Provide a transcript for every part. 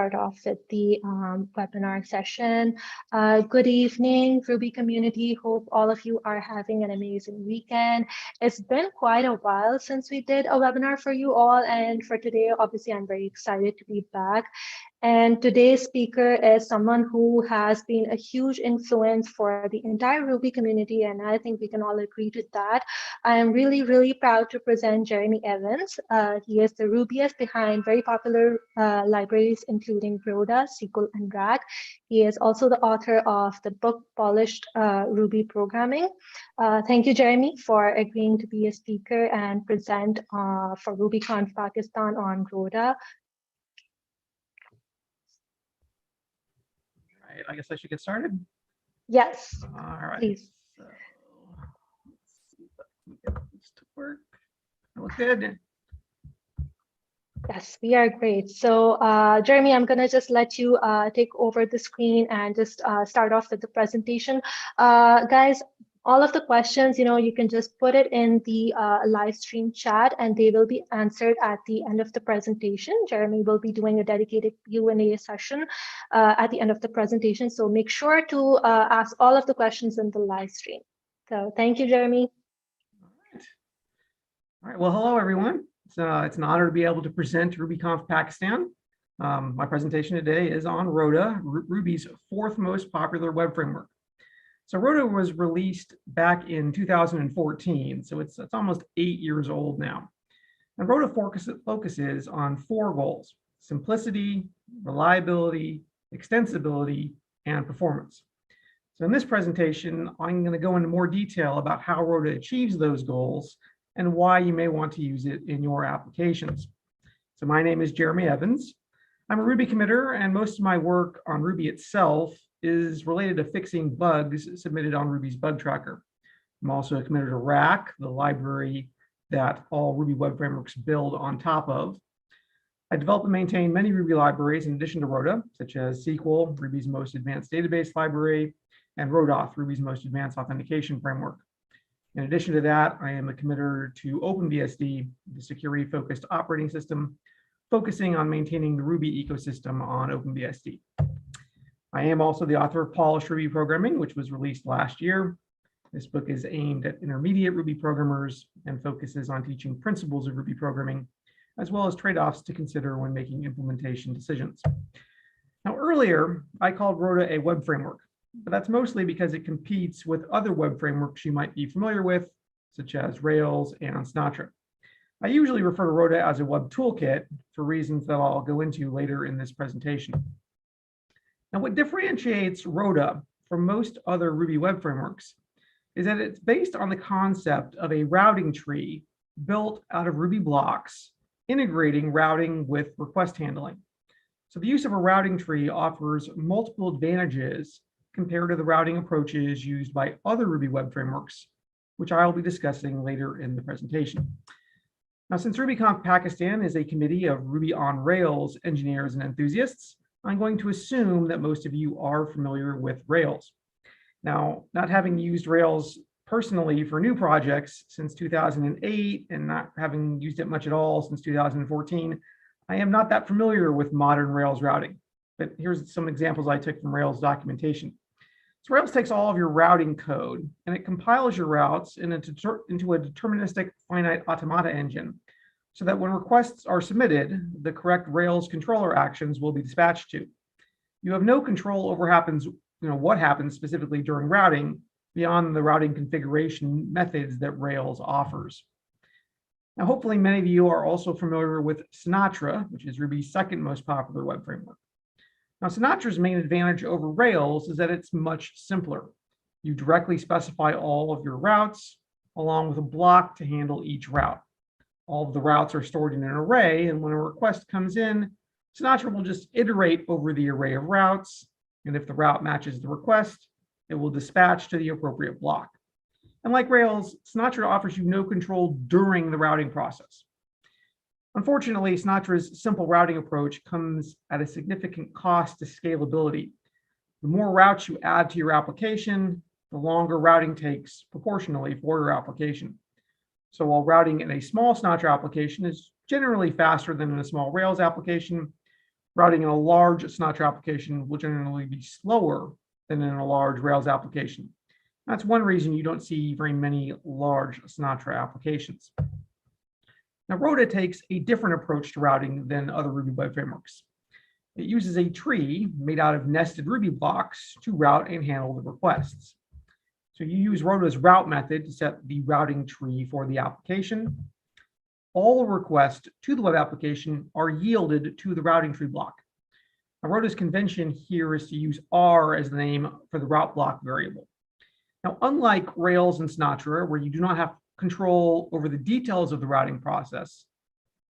start off with the webinar session. Good evening, Ruby community. Hope all of you are having an amazing weekend. It's been quite a while since we did a webinar for you all, and for today, obviously, I'm very excited to be back. And today's speaker is someone who has been a huge influence for the entire Ruby community, and I think we can all agree to that. I am really, really proud to present Jeremy Evans. He is the Rubyist behind very popular libraries, including Roda, Sequel, and Rag. He is also the author of the book Polished Ruby Programming. Thank you, Jeremy, for agreeing to be a speaker and present for RubyConf Pakistan on Roda. I guess I should get started. Yes. All right. Please. So let's see if I can get this to work. That looks good. Yes, we are great. So, Jeremy, I'm going to just let you take over the screen and just start off with the presentation. Guys, all of the questions, you can just put it in the live stream chat and they will be answered at the end of the presentation. Jeremy will be doing a dedicated Q&A session at the end of the presentation. So make sure to ask all of the questions in the live stream. So thank you, Jeremy. All right. Well, hello, everyone. It's an honor to be able to present RubyConf Pakistan. My presentation today is on Roda, Ruby's fourth most popular web framework. So Roda was released back in 2014, so it's almost 8 years old now. And Roda focuses on 4 goals: simplicity, reliability, extensibility, and performance. So in this presentation, I'm going to go into more detail about how Roda achieves those goals and why you may want to use it in your applications. So my name is Jeremy Evans. I'm a Ruby committer, and most of my work on Ruby itself is related to fixing bugs submitted on Ruby's bug tracker. I'm also a committer to Rack, the library that all Ruby web frameworks build on top of. I develop and maintain many Ruby libraries in addition to Roda, such as Sequel, Ruby's most advanced database library, and Rodauth, Ruby's most advanced authentication framework. In addition to that, I am a committer to OpenBSD, the security-focused operating system, focusing on maintaining the Ruby ecosystem on OpenBSD. I am also the author of Polished Ruby Programming, which was released last year. This book is aimed at intermediate Ruby programmers and focuses on teaching principles of Ruby programming, as well as trade-offs to consider when making implementation decisions. Now, earlier, I called Roda a web framework, but that's mostly because it competes with other web frameworks you might be familiar with, such as Rails and Sinatra. I usually refer to Roda as a web toolkit for reasons that I'll go into later in this presentation. Now, what differentiates Roda from most other Ruby web frameworks is that it's based on the concept of a routing tree built out of Ruby blocks, integrating routing with request handling. So the use of a routing tree offers multiple advantages compared to the routing approaches used by other Ruby web frameworks, which I will be discussing later in the presentation. Now, since RubyConf Pakistan is a committee of Ruby on Rails engineers and enthusiasts, I'm going to assume that most of you are familiar with Rails. Now, not having used Rails personally for new projects since 2008 and not having used it much at all since 2014, I am not that familiar with modern Rails routing. But here's some examples I took from Rails documentation. So Rails takes all of your routing code and it compiles your routes into a deterministic finite automata engine, so that when requests are submitted, the correct Rails controller actions will be dispatched to. You have no control over what happens specifically during routing beyond the routing configuration methods that Rails offers. Now, hopefully many of you are also familiar with Sinatra, which is Ruby's second most popular web framework. Now, Sinatra's main advantage over Rails is that it's much simpler. You directly specify all of your routes along with a block to handle each route. All of the routes are stored in an array, and when a request comes in, Sinatra will just iterate over the array of routes, and if the route matches the request, it will dispatch to the appropriate block. And like Rails, Sinatra offers you no control during the routing process. Unfortunately, Sinatra's simple routing approach comes at a significant cost to scalability. The more routes you add to your application, the longer routing takes proportionally for your application. So while routing in a small Sinatra application is generally faster than in a small Rails application, Routing in a large Sinatra application will generally be slower than in a large Rails application. That's one reason you don't see very many large Sinatra applications. Now, Roda takes a different approach to routing than other Ruby web frameworks. It uses a tree made out of nested Ruby blocks to route and handle the requests. So you use Roda's route method to set the routing tree for the application. All requests to the web application are yielded to the routing tree block. Now, Roda's convention here is to use R as the name for the route block variable. Now, unlike Rails and Sinatra, where you do not have control over the details of the routing process,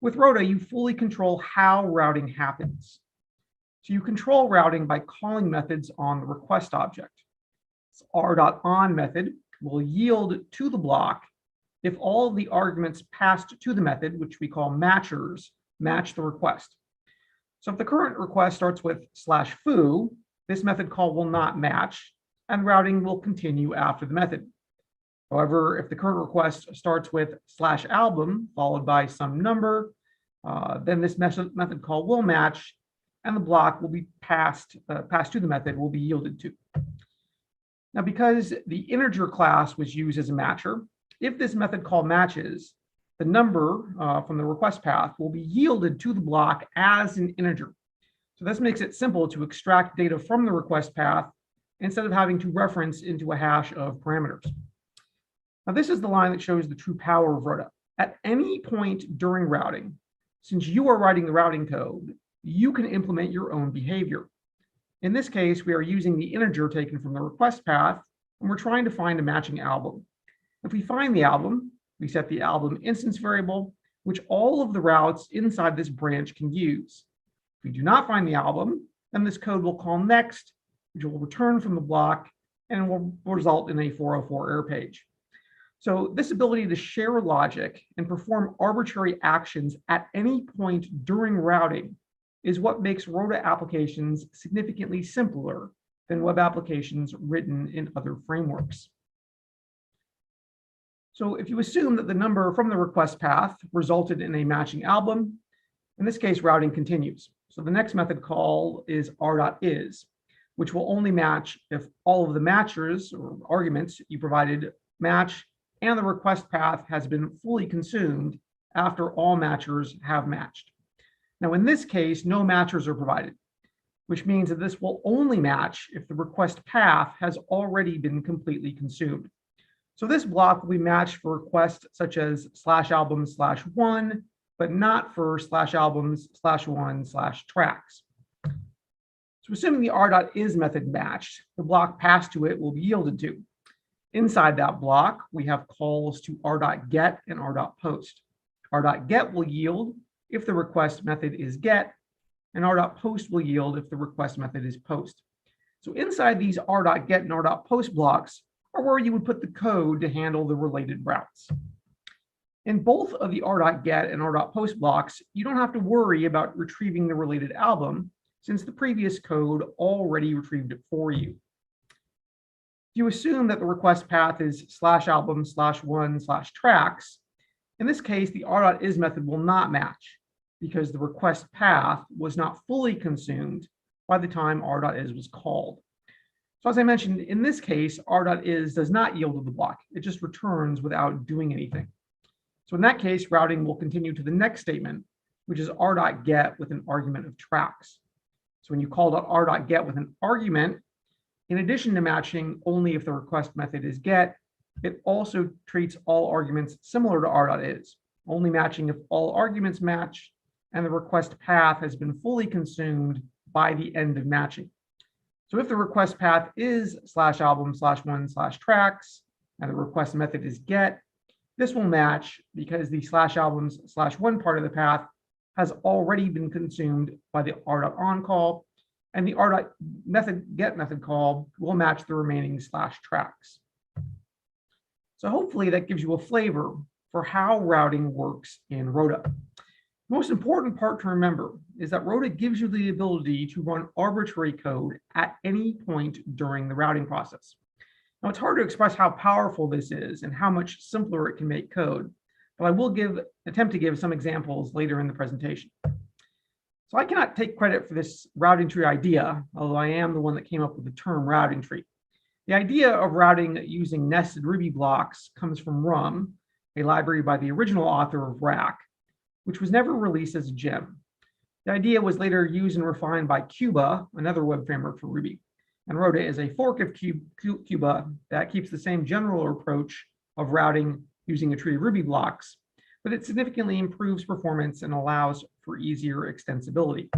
with Roda, you fully control how routing happens. So you control routing by calling methods on the request object. This r.on method will yield to the block if all of the arguments passed to the method, which we call matchers, match the request. So if the current request starts with /foo, this method call will not match, and routing will continue after the method. However, if the current request starts with /album followed by some number, then this method call will match, and the block will be passed to the method will be yielded to. Now, because the integer class was used as a matcher, if this method call matches, the number from the request path will be yielded to the block as an integer. So this makes it simple to extract data from the request path instead of having to reference into a hash of parameters. Now, this is the line that shows the true power of Roda. At any point during routing, since you are writing the routing code, you can implement your own behavior. In this case, we are using the integer taken from the request path, and we're trying to find a matching album. If we find the album, we set the album instance variable, which all of the routes inside this branch can use. If we do not find the album, then this code will call next, which will return from the block and will result in a 404 error page. So this ability to share logic and perform arbitrary actions at any point during routing is what makes Roda applications significantly simpler than web applications written in other frameworks. So if you assume that the number from the request path resulted in a matching album, in this case, routing continues. So the next method call is r.is, which will only match if all of the matchers or arguments you provided match and the request path has been fully consumed after all matchers have matched. Now, in this case, no matchers are provided, which means that this will only match if the request path has already been completely consumed. So this block will be matched for requests such as /album/1, but not for /albums/1/tracks. So assuming the r.is method matched, the block passed to it will be yielded to. Inside that block, we have calls to r.get and r.post. r.get will yield if the request method is get, and r.post will yield if the request method is post. So inside these r.get and r.post blocks are where you would put the code to handle the related routes. In both of the r.get and r.post blocks, you don't have to worry about retrieving the related album, since the previous code already retrieved it for you. If you assume that the request path is /album/1/tracks, in this case, the r.is method will not match because the request path was not fully consumed by the time r.is was called. So as I mentioned, in this case, r.is does not yield to the block. It just returns without doing anything. So in that case, routing will continue to the next statement, which is r.get with an argument of tracks. So when you call r.get with an argument, in addition to matching only if the request method is get, it also treats all arguments similar to r.is, only matching if all arguments match and the request path has been fully consumed by the end of matching. So if the request path is /album/1/tracks and the request method is get, this will match because the /albums/1 part of the path has already been consumed by the r.on call, and the r.get method call will match the remaining /tracks. So hopefully that gives you a flavor for how routing works in Roda. The most important part to remember is that Roda gives you the ability to run arbitrary code at any point during the routing process. Now, it's hard to express how powerful this is and how much simpler it can make code, but I will attempt to give some examples later in the presentation. So I cannot take credit for this routing tree idea, although I am the one that came up with the term routing tree. The idea of routing using nested Ruby blocks comes from Rum, a library by the original author of Rack, which was never released as a gem. The idea was later used and refined by Cuba, another web framework for Ruby. And Roda is a fork of Cuba that keeps the same general approach of routing using a tree of Ruby blocks, but it significantly improves performance and allows for easier extensibility.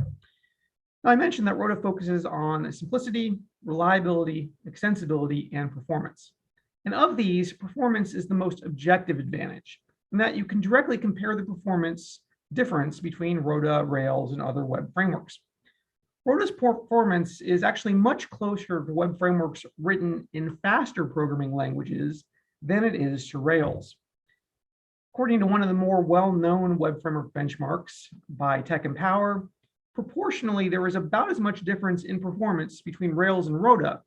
Now, I mentioned that Roda focuses on simplicity, reliability, extensibility, and performance. And of these, performance is the most objective advantage, in that you can directly compare the performance difference between Roda, Rails, and other web frameworks. Roda's performance is actually much closer to web frameworks written in faster programming languages than it is to Rails. According to one of the more well-known web framework benchmarks by Tech and Power, proportionally, there is about as much difference in performance between Rails and Roda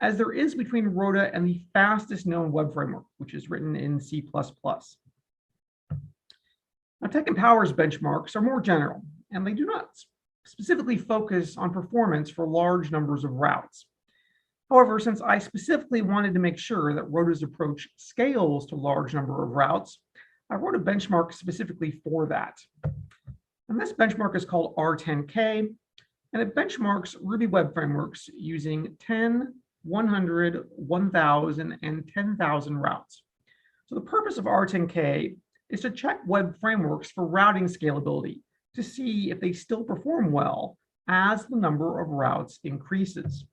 as there is between Roda and the fastest known web framework, which is written in C++. Now, Tech and Power's benchmarks are more general, and they do not specifically focus on performance for large numbers of routes. However, since I specifically wanted to make sure that Roda's approach scales to a large number of routes, I wrote a benchmark specifically for that. And this benchmark is called R10K, and it benchmarks Ruby web frameworks using 10, 100, 1,000, and 10,000 routes. So the purpose of R10K is to check web frameworks for routing scalability to see if they still perform well as the number of routes increases.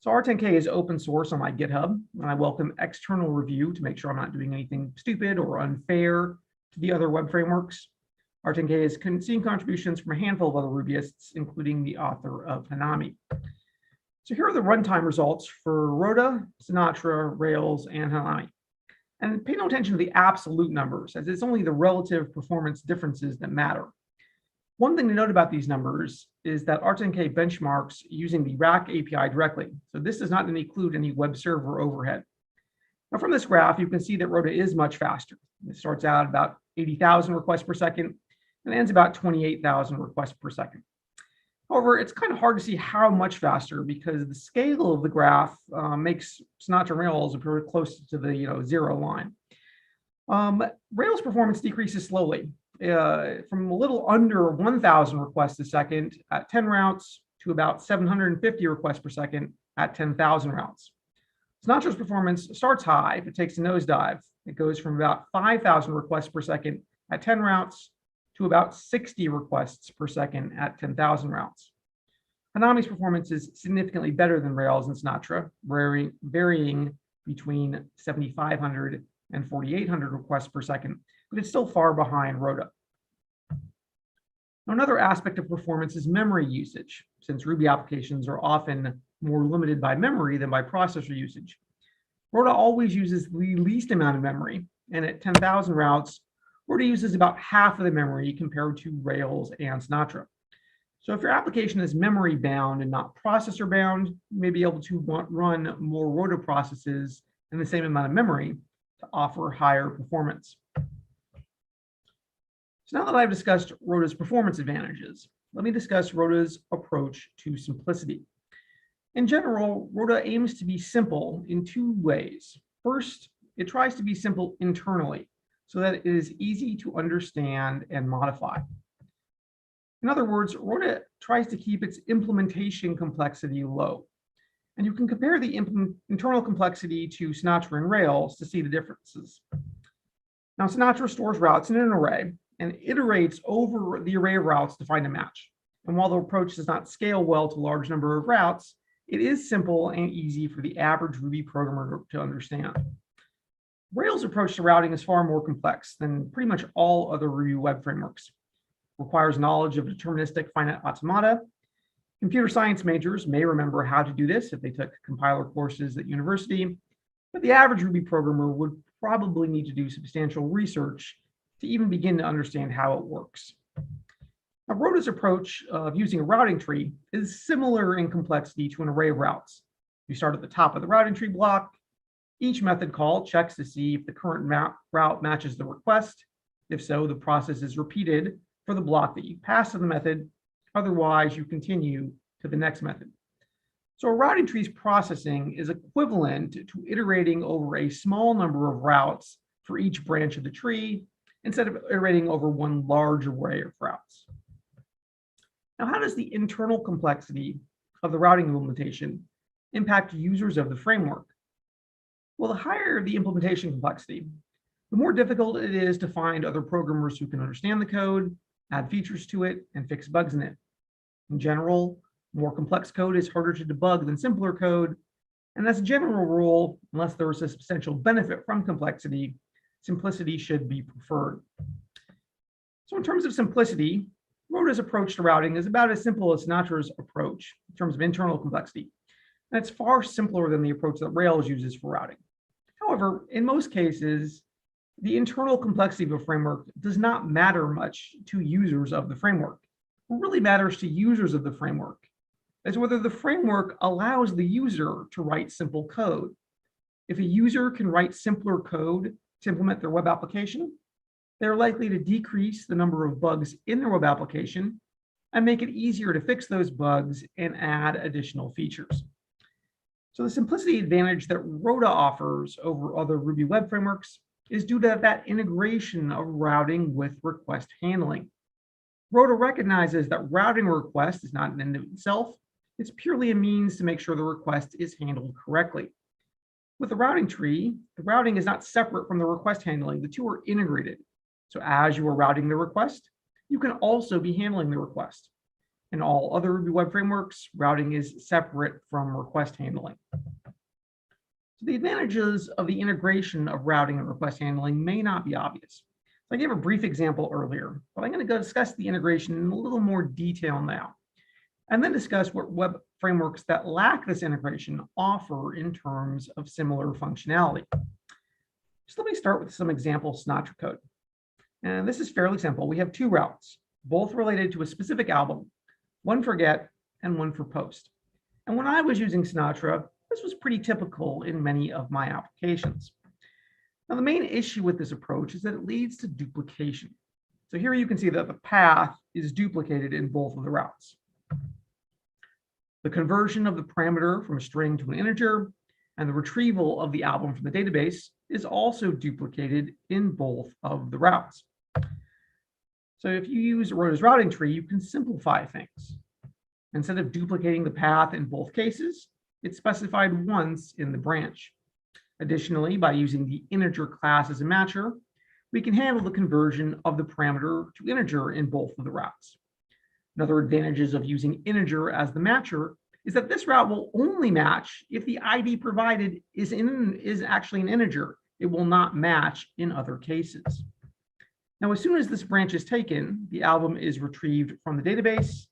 So R10K is open source on my GitHub, and I welcome external review to make sure I'm not doing anything stupid or unfair to the other web frameworks. R10K has seen contributions from a handful of other Rubyists, including the author of Hanami. So here are the runtime results for Roda, Sinatra, Rails, and Hanami. And pay no attention to the absolute numbers, as it's only the relative performance differences that matter. One thing to note about these numbers is that R10K benchmarks using the Rack API directly. So this does not include any web server overhead. Now from this graph, you can see that Roda is much faster. It starts out at about 80,000 requests per second and ends about 28,000 requests per second. However, it's kind of hard to see how much faster because the scale of the graph makes Sinatra and Rails appear close to the 0 line. Rails performance decreases slowly from a little under 1,000 requests a second at 10 routes to about 750 requests per second at 10,000 routes. Sinatra's performance starts high, but takes a nosedive. It goes from about 5,000 requests per second at 10 routes to about 60 requests per second at 10,000 routes. Hanami's performance is significantly better than Rails and Sinatra, varying between 7,500 and 4,800 requests per second, but it's still far behind Roda. Now, another aspect of performance is memory usage, since Ruby applications are often more limited by memory than by processor usage. Roda always uses the least amount of memory, and at 10,000 routes, Roda uses about half of the memory compared to Rails and Sinatra. So if your application is memory bound and not processor bound, you may be able to run more Roda processes in the same amount of memory to offer higher performance. So now that I've discussed Roda's performance advantages, let me discuss Roda's approach to simplicity. In general, Roda aims to be simple in two ways. First, it tries to be simple internally so that it is easy to understand and modify. In other words, Roda tries to keep its implementation complexity low. And you can compare the internal complexity to Sinatra and Rails to see the differences. Now, Sinatra stores routes in an array and iterates over the array of routes to find a match. And while the approach does not scale well to a large number of routes, it is simple and easy for the average Ruby programmer to understand. Rails' approach to routing is far more complex than pretty much all other Ruby web frameworks. It requires knowledge of deterministic finite automata. Computer science majors may remember how to do this if they took compiler courses at university, but the average Ruby programmer would probably need to do substantial research to even begin to understand how it works. Now, Roda's approach of using a routing tree is similar in complexity to an array of routes. You start at the top of the routing tree block. Each method call checks to see if the current route matches the request. If so, the process is repeated for the block that you pass to the method Otherwise, you continue to the next method. So a routing tree's processing is equivalent to iterating over a small number of routes for each branch of the tree instead of iterating over one large array of routes. Now, how does the internal complexity of the routing implementation impact users of the framework? Well, the higher the implementation complexity, the more difficult it is to find other programmers who can understand the code, add features to it, and fix bugs in it. In general, more complex code is harder to debug than simpler code, and as a general rule, unless there is a substantial benefit from complexity, simplicity should be preferred. So in terms of simplicity, Roda's approach to routing is about as simple as Sinatra's approach in terms of internal complexity, and it's far simpler than the approach that Rails uses for routing. However, in most cases, the internal complexity of a framework does not matter much to users of the framework. What really matters to users of the framework is whether the framework allows the user to write simple code. If a user can write simpler code to implement their web application, they're likely to decrease the number of bugs in their web application and make it easier to fix those bugs and add additional features. So the simplicity advantage that Roda offers over other Ruby web frameworks is due to that integration of routing with request handling. Roda recognizes that routing a request is not an end in itself. It's purely a means to make sure the request is handled correctly. With the routing tree, the routing is not separate from the request handling. The two are integrated. So as you are routing the request, you can also be handling the request. In all other Ruby web frameworks, routing is separate from request handling. So the advantages of the integration of routing and request handling may not be obvious. I gave a brief example earlier, but I'm going to go discuss the integration in a little more detail now, and then discuss what web frameworks that lack this integration offer in terms of similar functionality. Just let me start with some example Sinatra code. And this is fairly simple. We have two routes, both related to a specific album, one for get and one for post. And when I was using Sinatra, this was pretty typical in many of my applications. Now, the main issue with this approach is that it leads to duplication. So here you can see that the path is duplicated in both of the routes. The conversion of the parameter from a string to an integer and the retrieval of the album from the database is also duplicated in both of the routes. So if you use Roda's routing tree, you can simplify things. Instead of duplicating the path in both cases, it's specified once in the branch. Additionally, by using the integer class as a matcher, we can handle the conversion of the parameter to integer in both of the routes. Another advantage of using integer as the matcher is that this route will only match if the ID provided is actually an integer. It will not match in other cases. Now, as soon as this branch is taken, the album is retrieved from the database.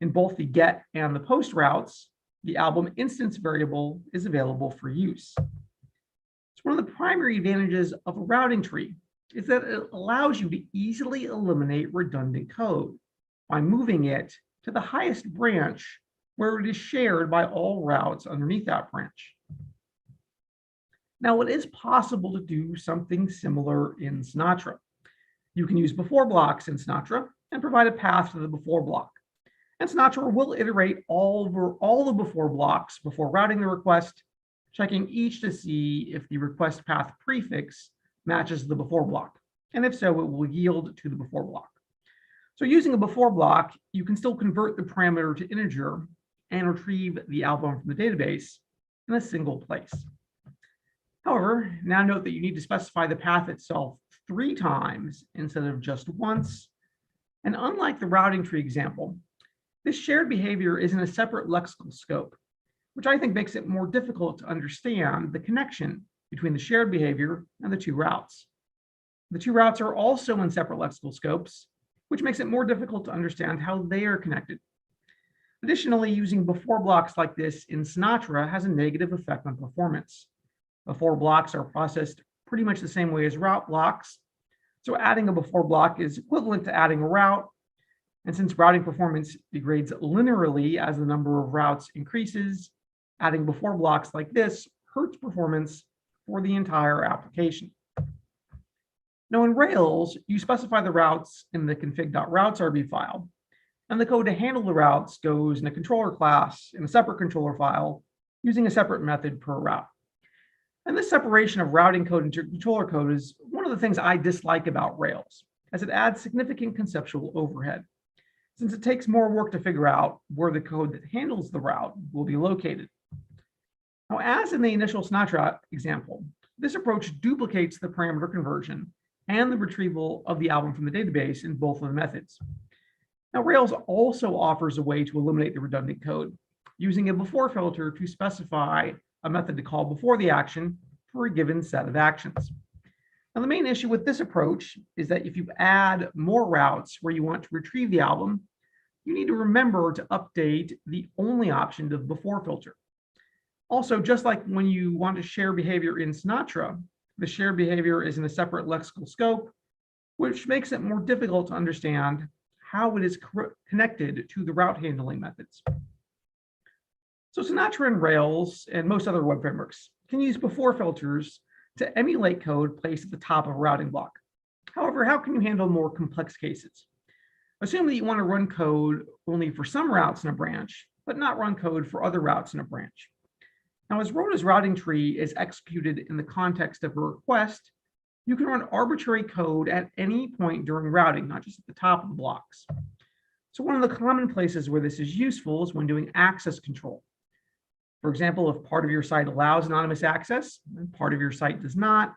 In both the get and the post routes, the album instance variable is available for use. So one of the primary advantages of a routing tree is that it allows you to easily eliminate redundant code by moving it to the highest branch where it is shared by all routes underneath that branch. Now, it is possible to do something similar in Sinatra. You can use before blocks in Sinatra and provide a path to the before block. And Sinatra will iterate all the before blocks before routing the request, checking each to see if the request path prefix matches the before block. And if so, it will yield to the before block. So using a before block, you can still convert the parameter to integer and retrieve the album from the database in a single place. However, now note that you need to specify the path itself 3 times instead of just once. And unlike the routing tree example, this shared behavior is in a separate lexical scope, which I think makes it more difficult to understand the connection between the shared behavior and the two routes. The two routes are also in separate lexical scopes, which makes it more difficult to understand how they are connected. Additionally, using before blocks like this in Sinatra has a negative effect on performance. Before blocks are processed pretty much the same way as route blocks, so adding a before block is equivalent to adding a route. And since routing performance degrades linearly as the number of routes increases, adding before blocks like this hurts performance for the entire application. Now in Rails, you specify the routes in the config.routeRB file, And the code to handle the routes goes in a controller class in a separate controller file using a separate method per route. And this separation of routing code and controller code is one of the things I dislike about Rails, as it adds significant conceptual overhead, since it takes more work to figure out where the code that handles the route will be located. Now, as in the initial Sinatra example, this approach duplicates the parameter conversion and the retrieval of the album from the database in both of the methods. Now, Rails also offers a way to eliminate the redundant code using a before filter to specify a method to call before the action for a given set of actions. Now, the main issue with this approach is that if you add more routes where you want to retrieve the album, you need to remember to update the only option to the before filter. Also, just like when you want to share behavior in Sinatra, the shared behavior is in a separate lexical scope, which makes it more difficult to understand how it is connected to the route handling methods. So Sinatra and Rails and most other web frameworks can use before filters to emulate code placed at the top of a routing block. However, how can you handle more complex cases? Assume that you want to run code only for some routes in a branch, but not run code for other routes in a branch. Now, as Roda's routing tree is executed in the context of a request, you can run arbitrary code at any point during routing, not just at the top of the blocks. So one of the common places where this is useful is when doing access control. For example, if part of your site allows anonymous access and part of your site does not,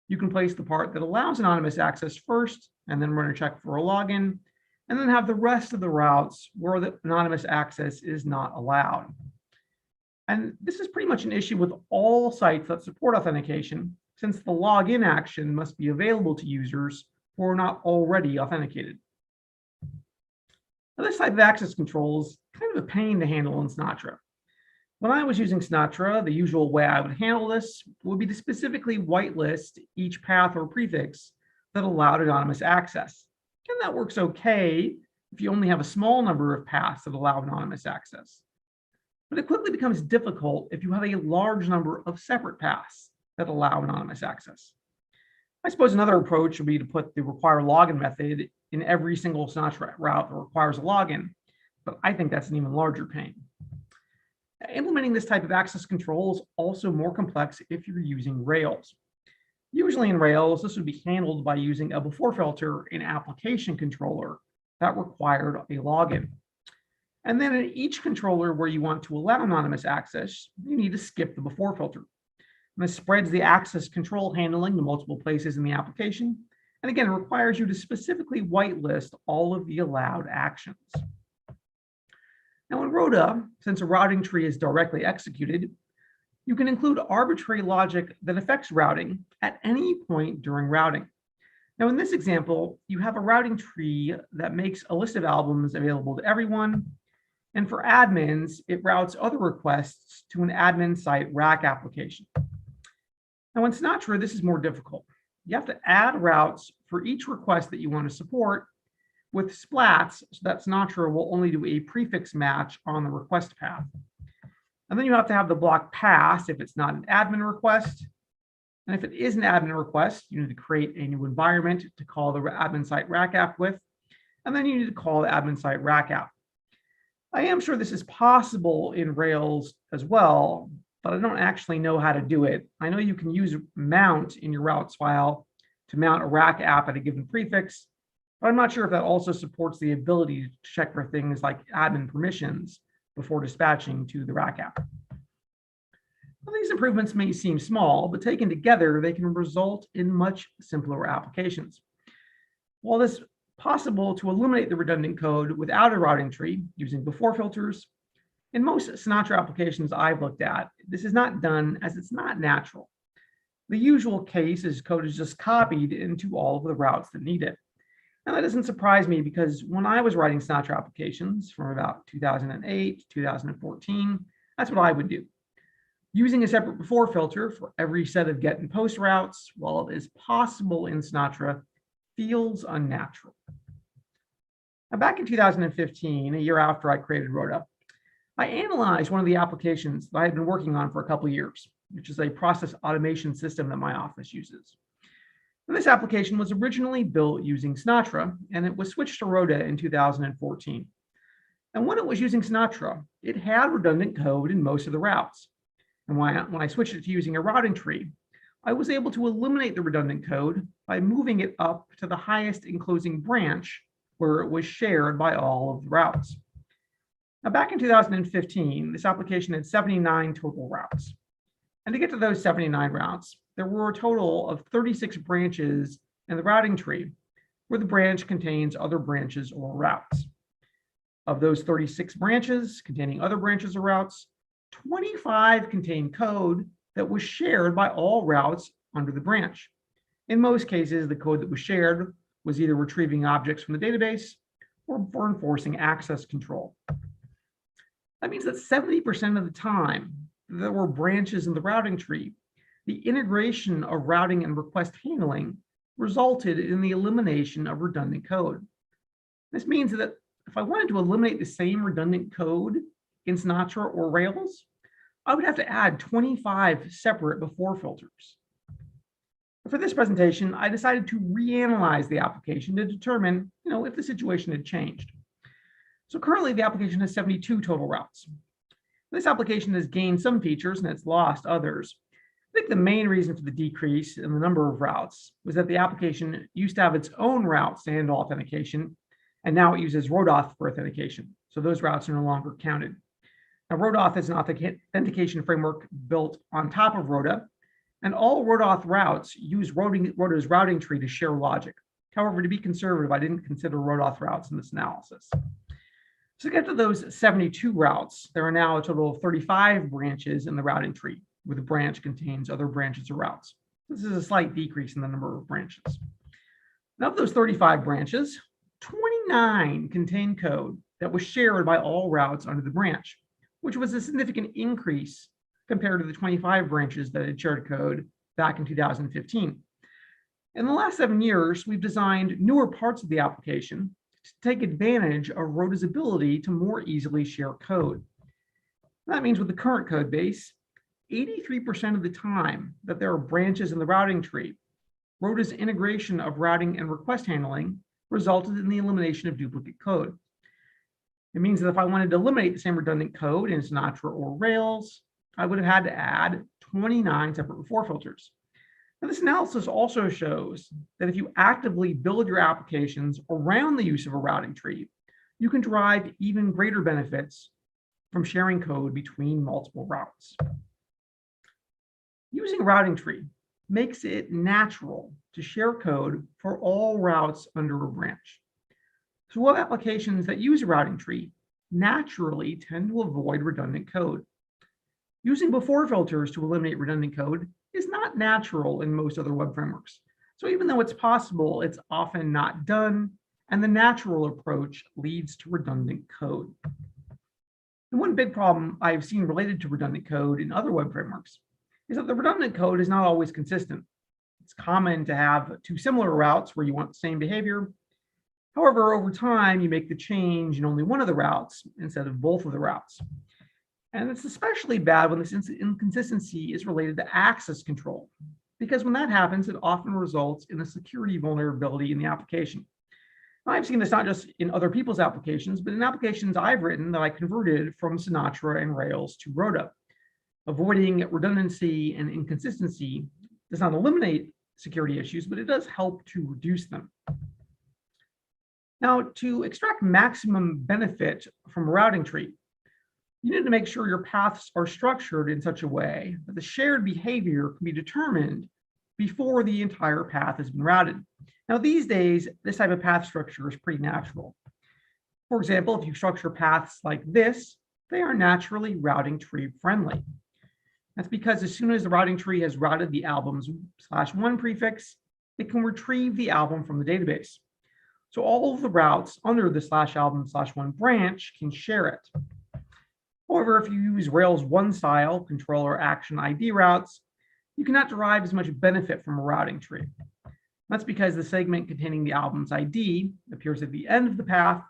you can place the part that allows anonymous access first and then run a check for a login, and then have the rest of the routes where the anonymous access is not allowed. And this is pretty much an issue with all sites that support authentication, since the login action must be available to users who are not already authenticated. Now, this type of access control is kind of a pain to handle in Sinatra. When I was using Sinatra, the usual way I would handle this would be to specifically whitelist each path or prefix that allowed anonymous access. And that works okay if you only have a small number of paths that allow anonymous access. But it quickly becomes difficult if you have a large number of separate paths that allow anonymous access. I suppose another approach would be to put the require login method in every single Sinatra route that requires a login, but I think that's an even larger pain. Implementing this type of access control is also more complex if you're using Rails. Usually in Rails, this would be handled by using a before filter in application controller that required a login. And then in each controller where you want to allow anonymous access, you need to skip the before filter. And this spreads the access control handling to multiple places in the application. And again, it requires you to specifically whitelist all of the allowed actions. Now in Roda, since a routing tree is directly executed, you can include arbitrary logic that affects routing at any point during routing. Now in this example, you have a routing tree that makes a list of albums available to everyone. And for admins, it routes other requests to an admin site rack application. Now in Sinatra, this is more difficult. You have to add routes for each request that you want to support with splats so that Sinatra will only do a prefix match on the request path. And then you have to have the block pass if it's not an admin request. And if it is an admin request, you need to create a new environment to call the admin site rack app with. And then you need to call the admin site rack app. I am sure this is possible in Rails as well, but I don't actually know how to do it. I know you can use mount in your routes file to mount a rack app at a given prefix, but I'm not sure if that also supports the ability to check for things like admin permissions before dispatching to the rack app. Well, these improvements may seem small, but taken together, they can result in much simpler applications. While it's possible to eliminate the redundant code without a routing tree using before filters, in most Sinatra applications I've looked at, this is not done as it's not natural. The usual case is code is just copied into all of the routes that need it. And that doesn't surprise me because when I was writing Sinatra applications from about 2008 to 2014, that's what I would do. Using a separate before filter for every set of get and post routes, while it is possible in Sinatra, feels unnatural. Now, back in 2015, a year after I created Roda, I analyzed one of the applications that I had been working on for a couple of years, which is a process automation system that my office uses. And this application was originally built using Sinatra, and it was switched to Roda in 2014. And when it was using Sinatra, it had redundant code in most of the routes. And when I switched it to using a routing tree, I was able to eliminate the redundant code by moving it up to the highest enclosing branch where it was shared by all of the routes. Now, back in 2015, this application had 79 total routes. And to get to those 79 routes, there were a total of 36 branches in the routing tree, where the branch contains other branches or routes. Of those 36 branches containing other branches or routes, 25 contain code that was shared by all routes under the branch. In most cases, the code that was shared was either retrieving objects from the database or for enforcing access control. That means that 70% of the time there were branches in the routing tree, the integration of routing and request handling resulted in the elimination of redundant code. This means that if I wanted to eliminate the same redundant code in Sinatra or Rails, I would have to add 25 separate before filters. For this presentation, I decided to reanalyze the application to determine, if the situation had changed. So currently the application has 72 total routes. This application has gained some features and it's lost others. I think the main reason for the decrease in the number of routes was that the application used to have its own routes to handle authentication, and now it uses Rodauth for authentication. So those routes are no longer counted. Now, Rodauth is an authentication framework built on top of Roda, and all Rodauth routes use Roda's routing tree to share logic. However, to be conservative, I didn't consider Rodauth routes in this analysis. So to get to those 72 routes, there are now a total of 35 branches in the routing tree, where the branch contains other branches or routes. This is a slight decrease in the number of branches. Now, of those 35 branches, 29 contain code that was shared by all routes under the branch, which was a significant increase compared to the 25 branches that had shared code back in 2015. In the last 7 years, we've designed newer parts of the application to take advantage of Roda's ability to more easily share code. That means with the current code base, 83% of the time that there are branches in the routing tree, Roda's integration of routing and request handling resulted in the elimination of duplicate code. It means that if I wanted to eliminate the same redundant code in Sinatra or Rails, I would have had to add 29 separate before filters. Now, this analysis also shows that if you actively build your applications around the use of a routing tree, you can derive even greater benefits from sharing code between multiple routes. Using a routing tree makes it natural to share code for all routes under a branch. So web applications that use a routing tree naturally tend to avoid redundant code. Using before filters to eliminate redundant code is not natural in most other web frameworks. So even though it's possible, it's often not done, and the natural approach leads to redundant code. And one big problem I've seen related to redundant code in other web frameworks is that the redundant code is not always consistent. It's common to have two similar routes where you want the same behavior. However, over time, you make the change in only one of the routes instead of both of the routes. And it's especially bad when this inconsistency is related to access control, because when that happens, it often results in a security vulnerability in the application. Now, I've seen this not just in other people's applications, but in applications I've written that I converted from Sinatra and Rails to Roda. Avoiding redundancy and inconsistency does not eliminate security issues, but it does help to reduce them. Now, to extract maximum benefit from a routing tree, you need to make sure your paths are structured in such a way that the shared behavior can be determined before the entire path has been routed. Now, these days, this type of path structure is pretty natural. For example, if you structure paths like this, they are naturally routing tree friendly. That's because as soon as the routing tree has routed the album's /1 prefix, it can retrieve the album from the database. So all of the routes under the /album/1 branch can share it. However, if you use Rails 1 style controller action ID routes, you cannot derive as much benefit from a routing tree. That's because the segment containing the album's ID appears at the end of the path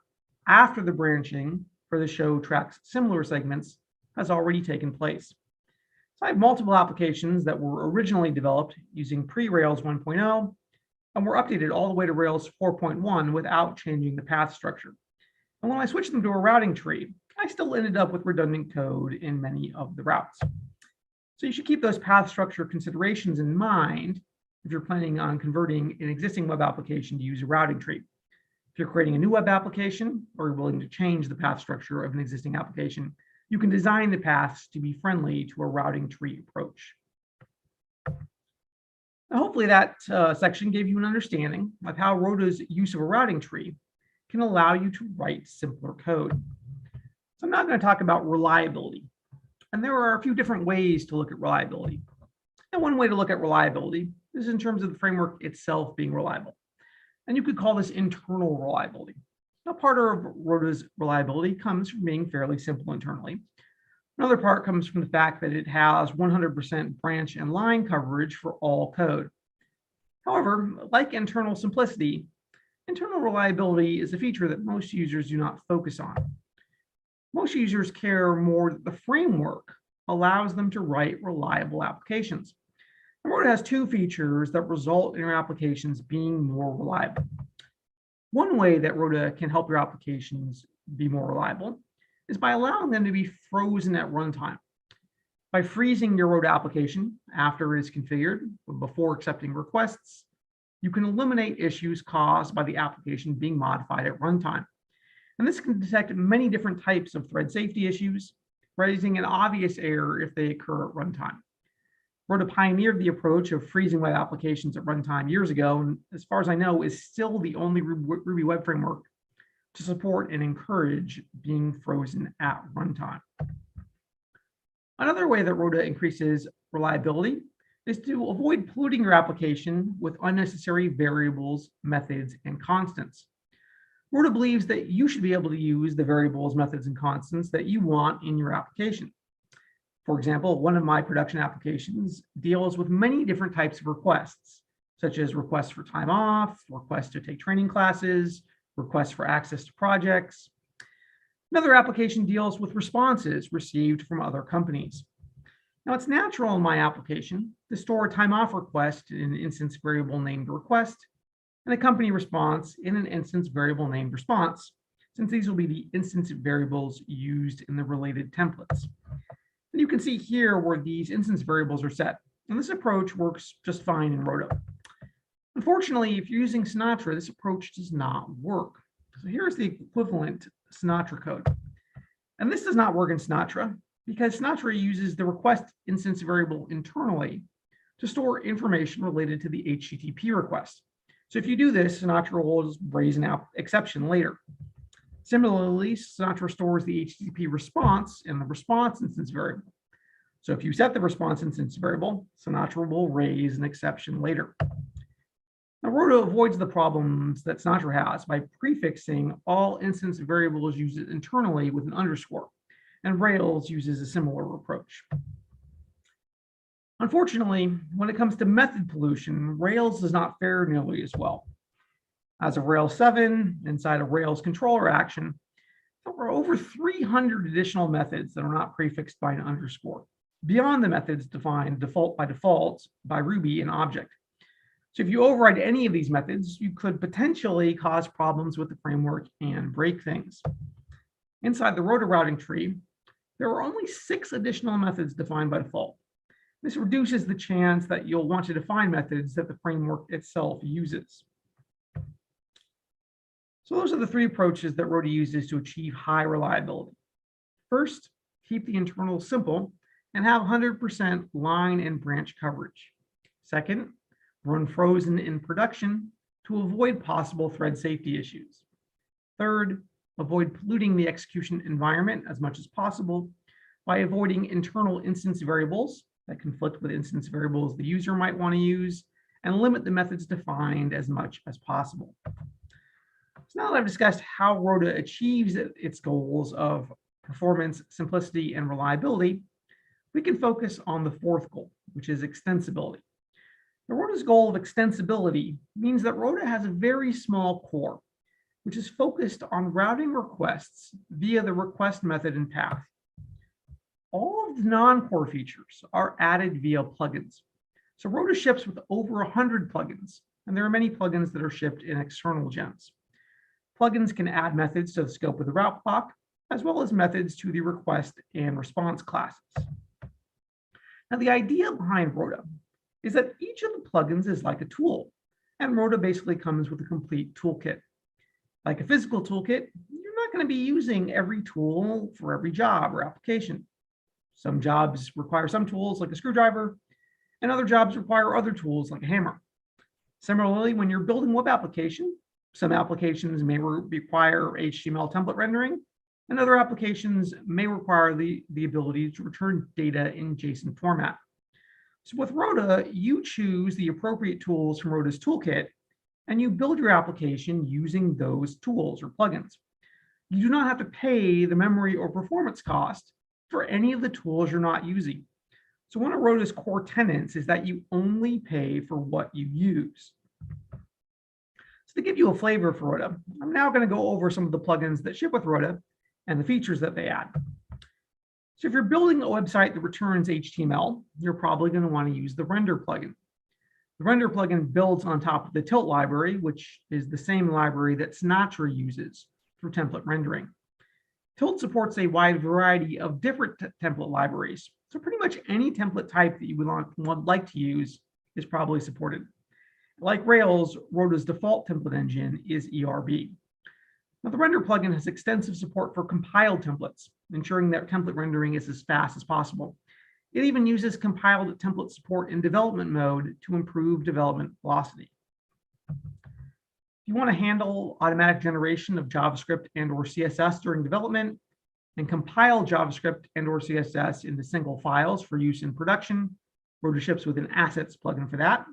after the branching for the show tracks similar segments has already taken place. So I have multiple applications that were originally developed using pre-Rails 1.0 and were updated all the way to Rails 4.1 without changing the path structure. And when I switched them to a routing tree, I still ended up with redundant code in many of the routes. So you should keep those path structure considerations in mind if you're planning on converting an existing web application to use a routing tree. If you're creating a new web application or you're willing to change the path structure of an existing application, you can design the paths to be friendly to a routing tree approach. Now, hopefully that section gave you an understanding of how Roda's use of a routing tree can allow you to write simpler code. So I'm now going to talk about reliability. And there are a few different ways to look at reliability. And one way to look at reliability is in terms of the framework itself being reliable. And you could call this internal reliability. Now, part of Roda's reliability comes from being fairly simple internally. Another part comes from the fact that it has 100% branch and line coverage for all code. However, like internal simplicity, internal reliability is a feature that most users do not focus on. Most users care more that the framework allows them to write reliable applications. And Roda has two features that result in your applications being more reliable. One way that Roda can help your applications be more reliable is by allowing them to be frozen at runtime. By freezing your Roda application after it is configured, before accepting requests, you can eliminate issues caused by the application being modified at runtime. And this can detect many different types of thread safety issues, raising an obvious error if they occur at runtime. Roda pioneered the approach of freezing web applications at runtime years ago, and as far as I know, is still the only Ruby web framework to support and encourage being frozen at runtime. Another way that Roda increases reliability is to avoid polluting your application with unnecessary variables, methods, and constants. Roda believes that you should be able to use the variables, methods, and constants that you want in your application. For example, one of my production applications deals with many different types of requests, such as requests for time off, requests to take training classes, requests for access to projects. Another application deals with responses received from other companies. Now, it's natural in my application to store a time off request in an instance variable named request and a company response in an instance variable named response, since these will be the instance variables used in the related templates. And you can see here where these instance variables are set. And this approach works just fine in Roda. Unfortunately, if you're using Sinatra, this approach does not work. So here's the equivalent Sinatra code. And this does not work in Sinatra because Sinatra uses the request instance variable internally to store information related to the HTTP request. So if you do this, Sinatra will raise an exception later. Similarly, Sinatra stores the HTTP response in the response instance variable. So if you set the response instance variable, Sinatra will raise an exception later. Now, Roda avoids the problems that Sinatra has by prefixing all instance variables used internally with an underscore, and Rails uses a similar approach. Unfortunately, when it comes to method pollution, Rails does not fare nearly as well. As of Rails 7, inside a Rails controller action, there are over 300 additional methods that are not prefixed by an underscore, beyond the methods defined by default by Ruby and Object. So if you override any of these methods, you could potentially cause problems with the framework and break things. Inside the Roda routing tree, there are only 6 additional methods defined by default. This reduces the chance that you'll want to define methods that the framework itself uses. So those are the 3 approaches that Roda uses to achieve high reliability. First, keep the internal simple and have 100% line and branch coverage. Second, run frozen in production to avoid possible thread safety issues. Third, avoid polluting the execution environment as much as possible by avoiding internal instance variables that conflict with instance variables the user might want to use, and limit the methods defined as much as possible. So now that I've discussed how Roda achieves its goals of performance, simplicity, and reliability, we can focus on the 4th goal, which is extensibility. The Roda's goal of extensibility means that Roda has a very small core, which is focused on routing requests via the request method and path. All of the non-core features are added via plugins. So Roda ships with over 100 plugins, and there are many plugins that are shipped in external gems. Plugins can add methods to the scope of the route block, as well as methods to the request and response classes. Now, the idea behind Roda is that each of the plugins is like a tool, and Roda basically comes with a complete toolkit. Like a physical toolkit, you're not going to be using every tool for every job or application. Some jobs require some tools like a screwdriver, and other jobs require other tools like a hammer. Similarly, when you're building a web application, some applications may require HTML template rendering, and other applications may require the ability to return data in JSON format. So with Roda, you choose the appropriate tools from Roda's toolkit, and you build your application using those tools or plugins. You do not have to pay the memory or performance cost for any of the tools you're not using. So one of Roda's core tenets is that you only pay for what you use. So to give you a flavor for Roda, I'm now going to go over some of the plugins that ship with Roda and the features that they add. So if you're building a website that returns HTML, you're probably going to want to use the render plugin. The render plugin builds on top of the tilt library, which is the same library that Sinatra uses for template rendering. Tilt supports a wide variety of different template libraries. So pretty much any template type that you would like to use is probably supported. Like Rails, Roda's default template engine is ERB. Now, the render plugin has extensive support for compiled templates, ensuring that template rendering is as fast as possible. It even uses compiled template support in development mode to improve development velocity. If you want to handle automatic generation of JavaScript and/or CSS during development and compile JavaScript and/or CSS into single files for use in production, Roda ships with an assets plugin for that.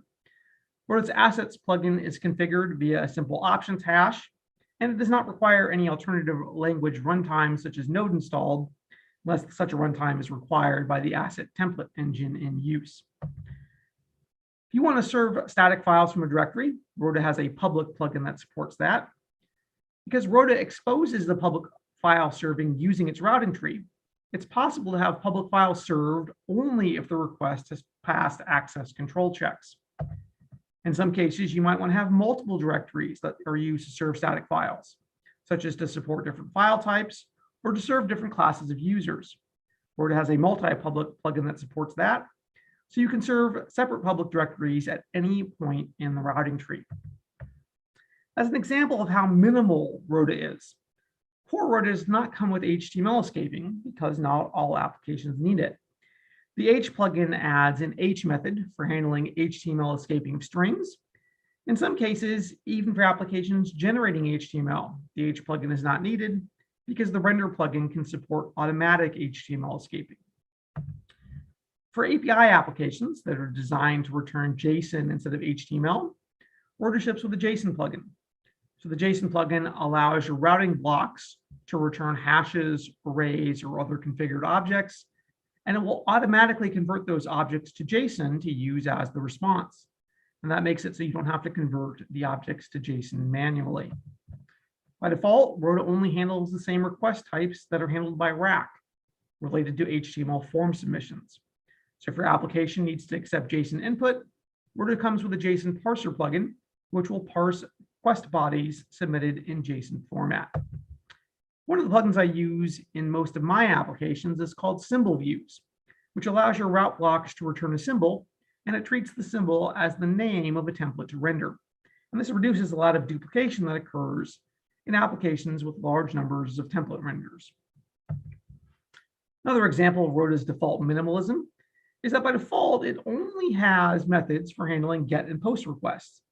Roda's assets plugin is configured via a simple options hash, and it does not require any alternative language runtime such as Node installed, unless such a runtime is required by the asset template engine in use. If you want to serve static files from a directory, Roda has a public plugin that supports that. Because Roda exposes the public file serving using its routing tree, it's possible to have public files served only if the request has passed access control checks. In some cases, you might want to have multiple directories that are used to serve static files, such as to support different file types or to serve different classes of users. Roda has a multi-public plugin that supports that, so you can serve separate public directories at any point in the routing tree. As an example of how minimal Roda is, core Roda does not come with HTML escaping because not all applications need it. The H plugin adds an H method for handling HTML escaping strings. In some cases, even for applications generating HTML, the H plugin is not needed because the render plugin can support automatic HTML escaping. For API applications that are designed to return JSON instead of HTML, Roda ships with a JSON plugin. So the JSON plugin allows your routing blocks to return hashes, arrays, or other configured objects, and it will automatically convert those objects to JSON to use as the response. And that makes it so you don't have to convert the objects to JSON manually. By default, Roda only handles the same request types that are handled by Rack related to HTML form submissions. So if your application needs to accept JSON input, Roda comes with a JSON parser plugin, which will parse request bodies submitted in JSON format. One of the plugins I use in most of my applications is called symbol views, which allows your route blocks to return a symbol, and it treats the symbol as the name of a template to render. And this reduces a lot of duplication that occurs in applications with large numbers of template renders. Another example of Roda's default minimalism is that by default, it only has methods for handling get and post requests.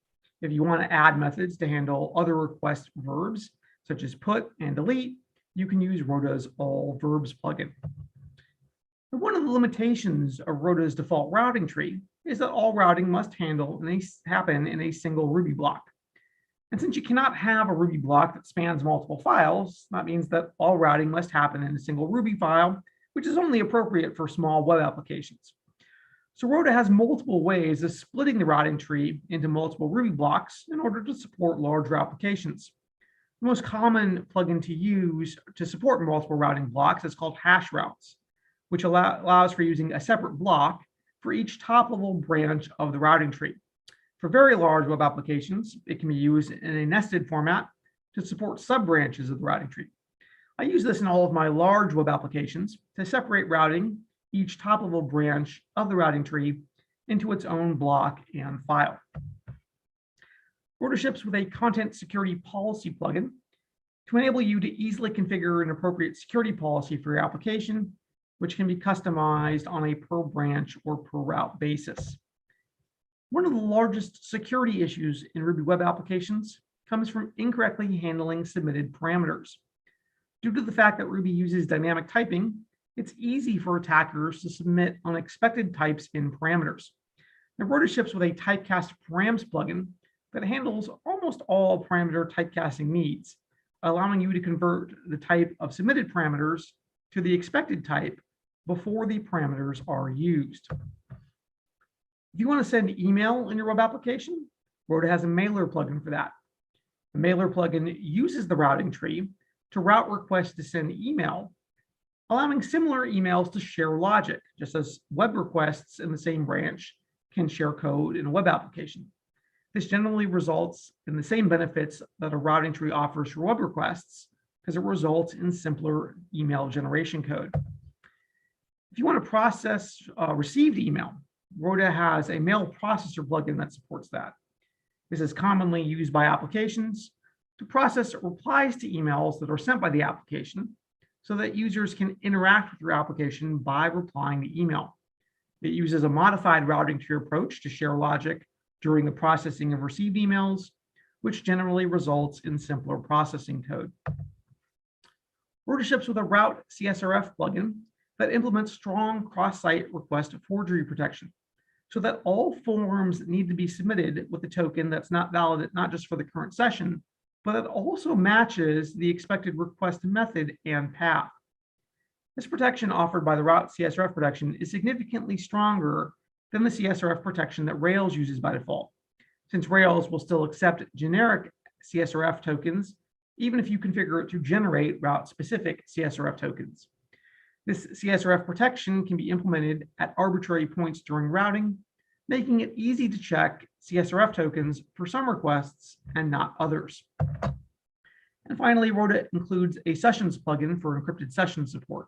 If you want to add methods to handle other request verbs, such as put and delete, you can use Roda's all verbs plugin. And one of the limitations of Roda's default routing tree is that all routing must happen in a single Ruby block. And since you cannot have a Ruby block that spans multiple files, that means that all routing must happen in a single Ruby file, which is only appropriate for small web applications. So Roda has multiple ways of splitting the routing tree into multiple Ruby blocks in order to support larger applications. The most common plugin to use to support multiple routing blocks is called hash routes, which allows for using a separate block for each top-level branch of the routing tree. For very large web applications, it can be used in a nested format to support sub-branches of the routing tree. I use this in all of my large web applications to separate routing, each top-level branch of the routing tree, into its own block and file. Roda ships with a content security policy plugin to enable you to easily configure an appropriate security policy for your application, which can be customized on a per branch or per route basis. One of the largest security issues in Ruby web applications comes from incorrectly handling submitted parameters. Due to the fact that Ruby uses dynamic typing, it's easy for attackers to submit unexpected types in parameters. Now, Roda ships with a typecast params plugin that handles almost all parameter typecasting needs, allowing you to convert the type of submitted parameters to the expected type before the parameters are used. If you want to send email in your web application, Roda has a mailer plugin for that. The mailer plugin uses the routing tree to route requests to send email, allowing similar emails to share logic, just as web requests in the same branch can share code in a web application. This generally results in the same benefits that a routing tree offers for web requests, because it results in simpler email generation code. If you want to process received email, Roda has a mail processor plugin that supports that. This is commonly used by applications to process replies to emails that are sent by the application so that users can interact with your application by replying to email. It uses a modified routing tree approach to share logic during the processing of received emails, which generally results in simpler processing code. Roda ships with a route CSRF plugin that implements strong cross-site request forgery protection, so that all forms need to be submitted with a token that's not valid, not just for the current session, but it also matches the expected request method and path. This protection offered by the route CSRF protection is significantly stronger than the CSRF protection that Rails uses by default, since Rails will still accept generic CSRF tokens, even if you configure it to generate route-specific CSRF tokens. This CSRF protection can be implemented at arbitrary points during routing, making it easy to check CSRF tokens for some requests and not others. And finally, Roda includes a sessions plugin for encrypted session support.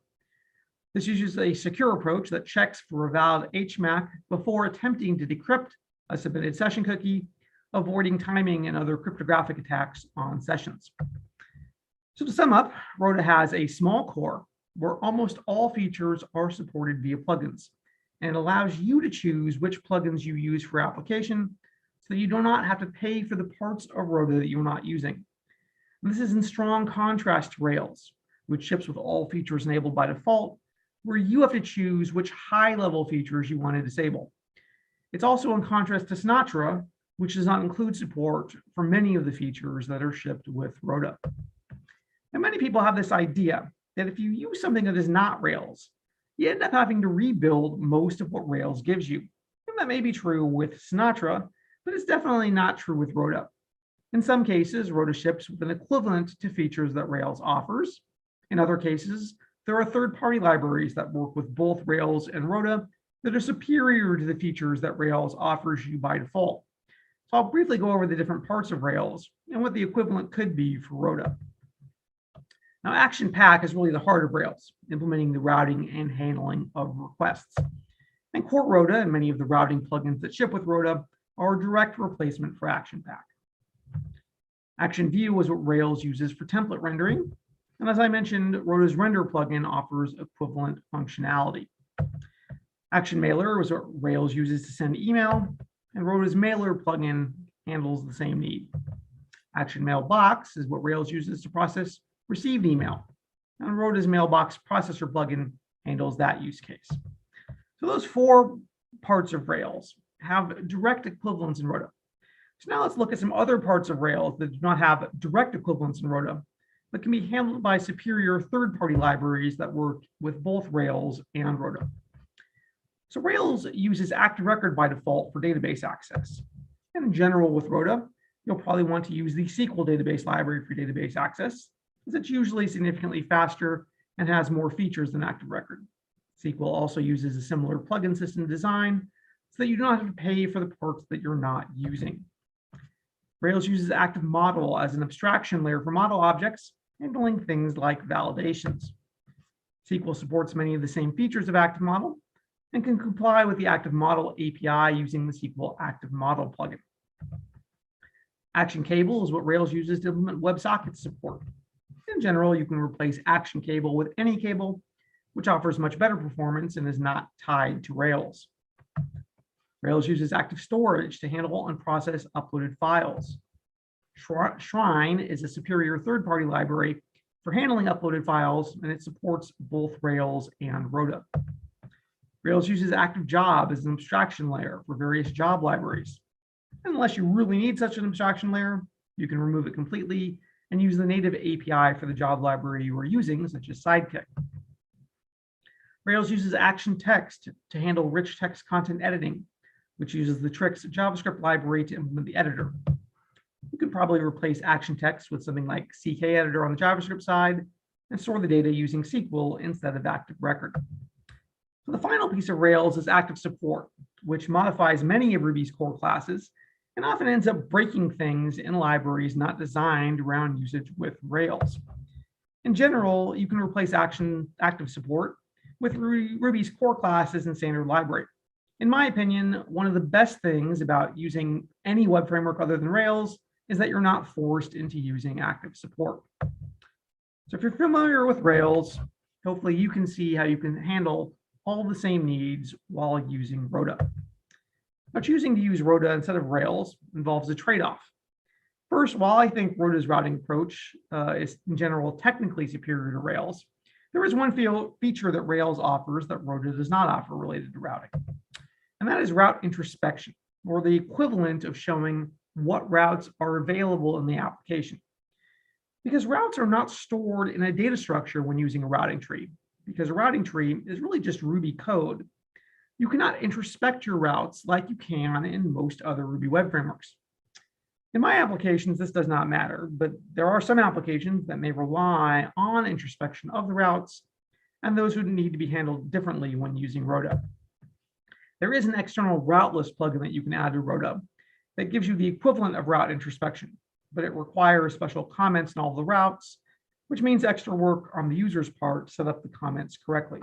This uses a secure approach that checks for a valid HMAC before attempting to decrypt a submitted session cookie, avoiding timing and other cryptographic attacks on sessions. So to sum up, Roda has a small core where almost all features are supported via plugins, and it allows you to choose which plugins you use for application so that you do not have to pay for the parts of Roda that you're not using. And this is in strong contrast to Rails, which ships with all features enabled by default, where you have to choose which high-level features you want to disable. It's also in contrast to Sinatra, which does not include support for many of the features that are shipped with Roda. And many people have this idea that if you use something that is not Rails, you end up having to rebuild most of what Rails gives you. And that may be true with Sinatra, but it's definitely not true with Roda. In some cases, Roda ships with an equivalent to features that Rails offers. In other cases, there are third-party libraries that work with both Rails and Roda that are superior to the features that Rails offers you by default. So I'll briefly go over the different parts of Rails and what the equivalent could be for Roda. Now, Action Pack is really the heart of Rails, implementing the routing and handling of requests. And Core Roda and many of the routing plugins that ship with Roda are a direct replacement for Action Pack. Action View is what Rails uses for template rendering. And as I mentioned, Roda's render plugin offers equivalent functionality. Action Mailer is what Rails uses to send email, and Roda's Mailer plugin handles the same need. Action Mailbox is what Rails uses to process received email, and Roda's Mailbox Processor plugin handles that use case. So those four parts of Rails have direct equivalents in Roda. So now let's look at some other parts of Rails that do not have direct equivalents in Roda, but can be handled by superior third-party libraries that work with both Rails and Roda. So Rails uses Active Record by default for database access. And in general with Roda, you'll probably want to use the SQL database library for database access, as it's usually significantly faster and has more features than Active Record. SQL also uses a similar plugin system design so that you don't have to pay for the parts that you're not using. Rails uses active model as an abstraction layer for model objects, handling things like validations. SQL supports many of the same features of active model and can comply with the active model API using the SQL active model plugin. Action cable is what Rails uses to implement WebSocket support. In general, you can replace action cable with any cable, which offers much better performance and is not tied to Rails. Rails uses active storage to handle and process uploaded files. Shrine is a superior third-party library for handling uploaded files, and it supports both Rails and Roda. Rails uses active job as an abstraction layer for various job libraries. Unless you really need such an abstraction layer, you can remove it completely and use the native API for the job library you are using, such as Sidekick. Rails uses action text to handle rich text content editing, which uses the Trix JavaScript library to implement the editor. You could probably replace action text with something like CK editor on the JavaScript side and store the data using SQL instead of active record. So the final piece of Rails is active support, which modifies many of Ruby's core classes and often ends up breaking things in libraries not designed around usage with Rails. In general, you can replace active support with Ruby's core classes and standard library. In my opinion, one of the best things about using any web framework other than Rails is that you're not forced into using active support. So if you're familiar with Rails, hopefully you can see how you can handle all the same needs while using Roda. Now, choosing to use Roda instead of Rails involves a trade-off. First, while I think Roda's routing approach is in general technically superior to Rails, there is one feature that Rails offers that Roda does not offer related to routing, and that is route introspection, or the equivalent of showing what routes are available in the application. Because routes are not stored in a data structure when using a routing tree, because a routing tree is really just Ruby code, you cannot introspect your routes like you can in most other Ruby web frameworks. In my applications, this does not matter, but there are some applications that may rely on introspection of the routes, and those would need to be handled differently when using Roda. There is an external routeless plugin that you can add to Roda that gives you the equivalent of route introspection, but it requires special comments in all the routes, which means extra work on the user's part to set up the comments correctly.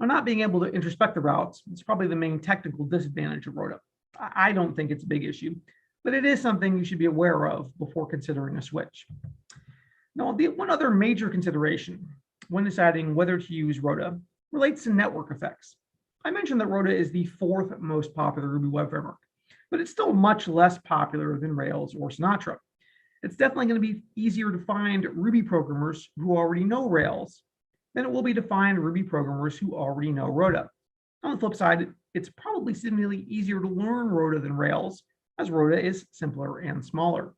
Now, not being able to introspect the routes is probably the main technical disadvantage of Roda. I don't think it's a big issue, but it is something you should be aware of before considering a switch. Now, the one other major consideration when deciding whether to use Roda relates to network effects. I mentioned that Roda is the fourth most popular Ruby web framework, but it's still much less popular than Rails or Sinatra. It's definitely going to be easier to find Ruby programmers who already know Rails than it will be to find Ruby programmers who already know Roda. On the flip side, it's probably significantly easier to learn Roda than Rails, as Roda is simpler and smaller.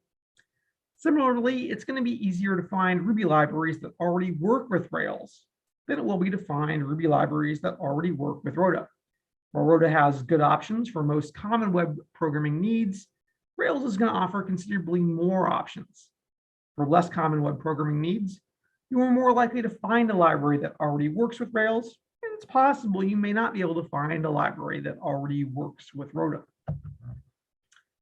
Similarly, it's going to be easier to find Ruby libraries that already work with Rails than it will be to find Ruby libraries that already work with Roda. While Roda has good options for most common web programming needs, Rails is going to offer considerably more options. For less common web programming needs, you are more likely to find a library that already works with Rails, and it's possible you may not be able to find a library that already works with Roda.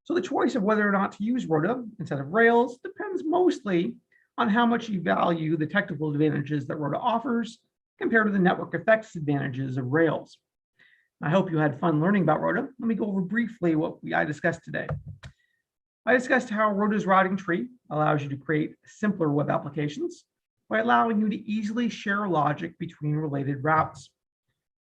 So the choice of whether or not to use Roda instead of Rails depends mostly on how much you value the technical advantages that Roda offers compared to the network effects advantages of Rails. I hope you had fun learning about Roda. Let me go over briefly what I discussed today. I discussed how Roda's routing tree allows you to create simpler web applications by allowing you to easily share logic between related routes.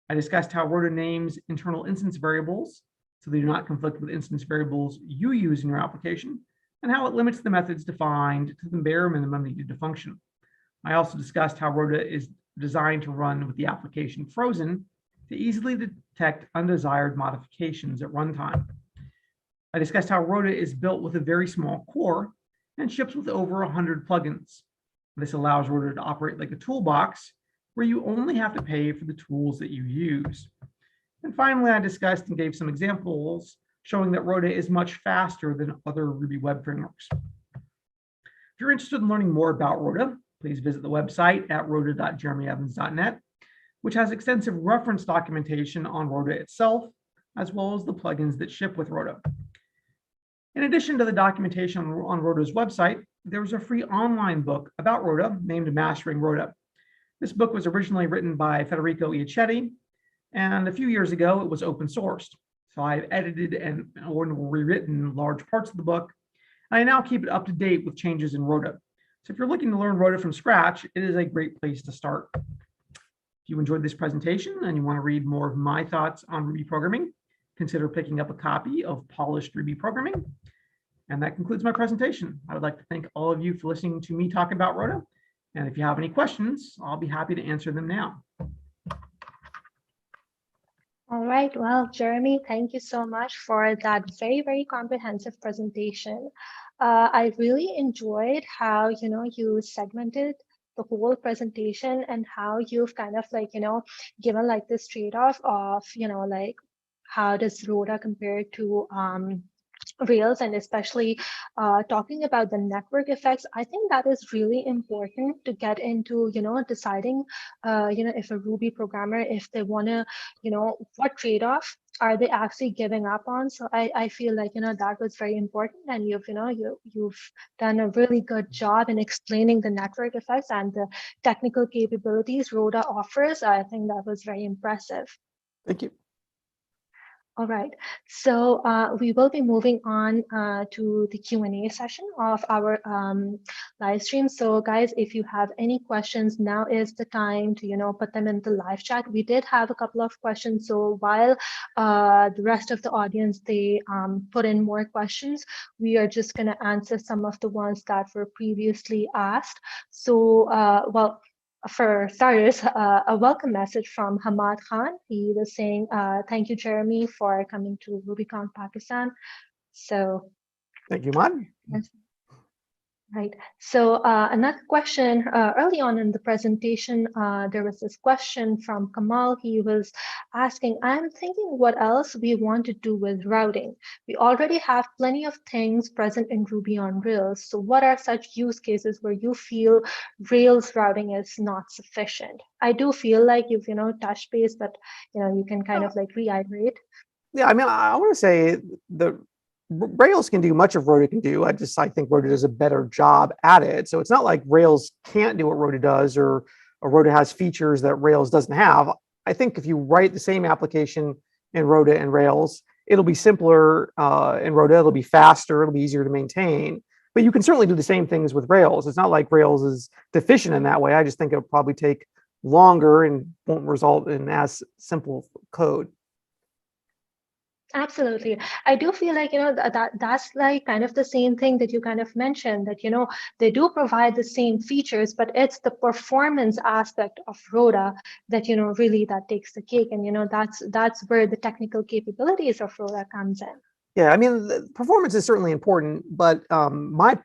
I discussed how Roda names internal instance variables so they do not conflict with instance variables you use in your application, and how it limits the methods defined to the bare minimum needed to function. I also discussed how Roda is designed to run with the application frozen to easily detect undesired modifications at runtime. I discussed how Roda is built with a very small core and ships with over 100 plugins. This allows Roda to operate like a toolbox where you only have to pay for the tools that you use. And finally, I discussed and gave some examples showing that Roda is much faster than other Ruby web frameworks. If you're interested in learning more about Roda, please visit the website at roda.jeremyevans.net, which has extensive reference documentation on Roda itself, as well as the plugins that ship with Roda. In addition to the documentation on Roda's website, there was a free online book about Roda named Mastering Roda. This book was originally written by Federico Iacchetti, and a few years ago it was open sourced. So I've edited and rewritten large parts of the book. I now keep it up to date with changes in Roda. So if you're looking to learn Roda from scratch, it is a great place to start. If you enjoyed this presentation and you want to read more of my thoughts on Ruby programming, consider picking up a copy of Polished Ruby Programming. And that concludes my presentation. I would like to thank all of you for listening to me talk about Roda. And if you have any questions, I'll be happy to answer them now. All right. Well, Jeremy, thank you so much for that very, very comprehensive presentation. I really enjoyed how, you segmented the whole presentation and how you've kind of given like this trade-off of, like how does Roda compare to Rails, and especially talking about the network effects. I think that is really important to get into, deciding, if a Ruby programmer, if they want to, what trade-off are they actually giving up on? So I feel like, that was very important, and you've done a really good job in explaining the network effects and the technical capabilities Roda offers. I think that was very impressive. Thank you. All right, so we will be moving on to the Q&A session of our live stream. So guys, if you have any questions, now is the time to, put them in the live chat. We did have a couple of questions. So while the rest of the audience, they put in more questions, we are just gonna answer some of the ones that were previously asked. So, well, for starters, a welcome message from Hamad Khan. He was saying, thank you, Jeremy, for coming to RubyConf Pakistan. So thank you, Hamad. Yes. Right. So another question, early on in the presentation, there was this question from Kamal. He was asking, I'm thinking what else we want to do with routing. We already have plenty of things present in Ruby on Rails. So what are such use cases where you feel Rails routing is not sufficient? I do feel like you've, touched base, but, you can kind of like reiterate. Yeah, I mean, I want to say the Rails can do much of Roda can do. I think Roda does a better job at it. So it's not like Rails can't do what Roda does, or Roda has features that Rails doesn't have. I think if you write the same application in Roda and Rails, it'll be simpler in Roda. It'll be faster. It'll be easier to maintain. But you can certainly do the same things with Rails. It's not like Rails is deficient in that way. I just think it'll probably take longer and won't result in as simple code. Absolutely. I do feel like, that's like kind of the same thing that you kind of mentioned, that, they do provide the same features, but it's the performance aspect of Roda that, really that takes the cake. And, that's where the technical capabilities of Roda comes in. Yeah, I mean, the performance is certainly important, but my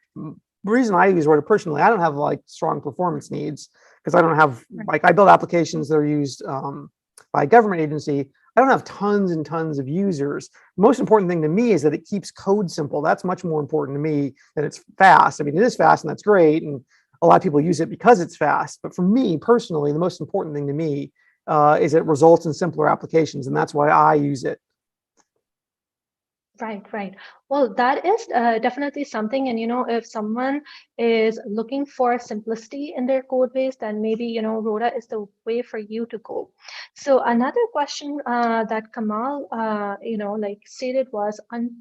reason I use Roda personally, I don't have like strong performance needs because I don't have, like, I build applications that are used by a government agency. I don't have tons and tons of users. The most important thing to me is that it keeps code simple. That's much more important to me than it's fast. I mean, it is fast and that's great. And a lot of people use it because it's fast. But for me personally, the most important thing to me is it results in simpler applications. And that's why I use it. Right. Well, that is definitely something. And, if someone is looking for simplicity in their code base, then maybe, Roda is the way for you to go. So another question that Kamal, stated was on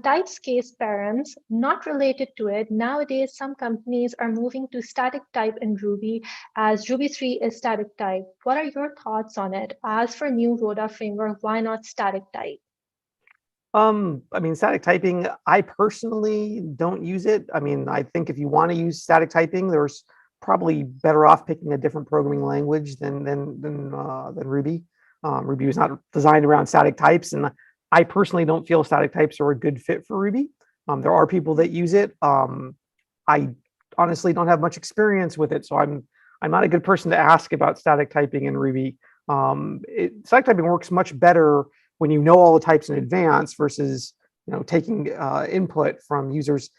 types case params, not related to it. Nowadays, some companies are moving to static type in Ruby as Ruby 3 is static type. What are your thoughts on it? As for new Roda framework, why not static type? I mean, static typing, I personally don't use it. I mean, I think if you want to use static typing, there's probably better off picking a different programming language than Ruby. Ruby was not designed around static types, and I personally don't feel static types are a good fit for Ruby. There are people that use it. I honestly don't have much experience with it, so I'm not a good person to ask about static typing in Ruby. Static typing works much better when you know all the types in advance versus taking input from users.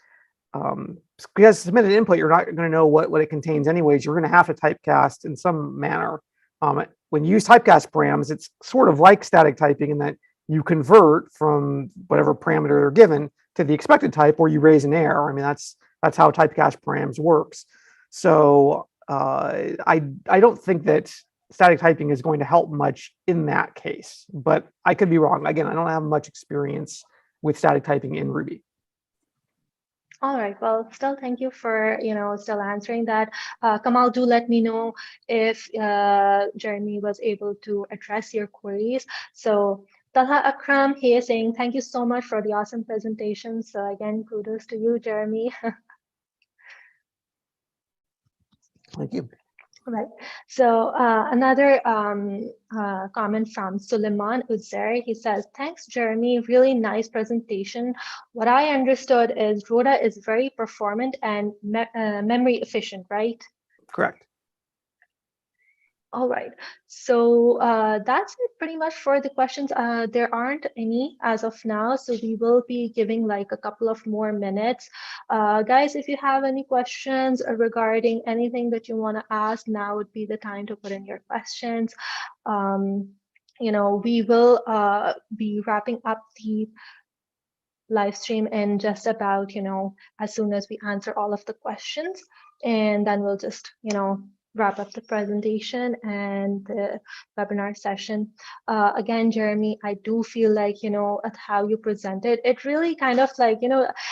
Because submitted input, you're not going to know what it contains anyways. You're going to have to typecast in some manner. When you use typecast params, it's sort of like static typing in that you convert from whatever parameter they're given to the expected type, or you raise an error. I mean, that's how typecast params works. So I don't think that static typing is going to help much in that case, but I could be wrong. Again, I don't have much experience with static typing in Ruby. All right. Well, still, thank you for, still answering that. Kamal, do let me know if Jeremy was able to address your queries. So Talha Akram, he is saying, thank you so much for the awesome presentation. So again, kudos to you, Jeremy. Thank you. Right. So another comment from Suleiman Uzair. He says, thanks, Jeremy. Really nice presentation. What I understood is Roda is very performant and memory efficient, right? Correct. All right. So that's it pretty much for the questions. There aren't any as of now, so we will be giving like a couple of more minutes. Guys, if you have any questions regarding anything that you want to ask, now would be the time to put in your questions. We will be wrapping up the live stream in just about, as soon as we answer all of the questions, and then we'll just, wrap up the presentation and the webinar session. Again, Jeremy, I do feel like, at how you presented, it really kind of like,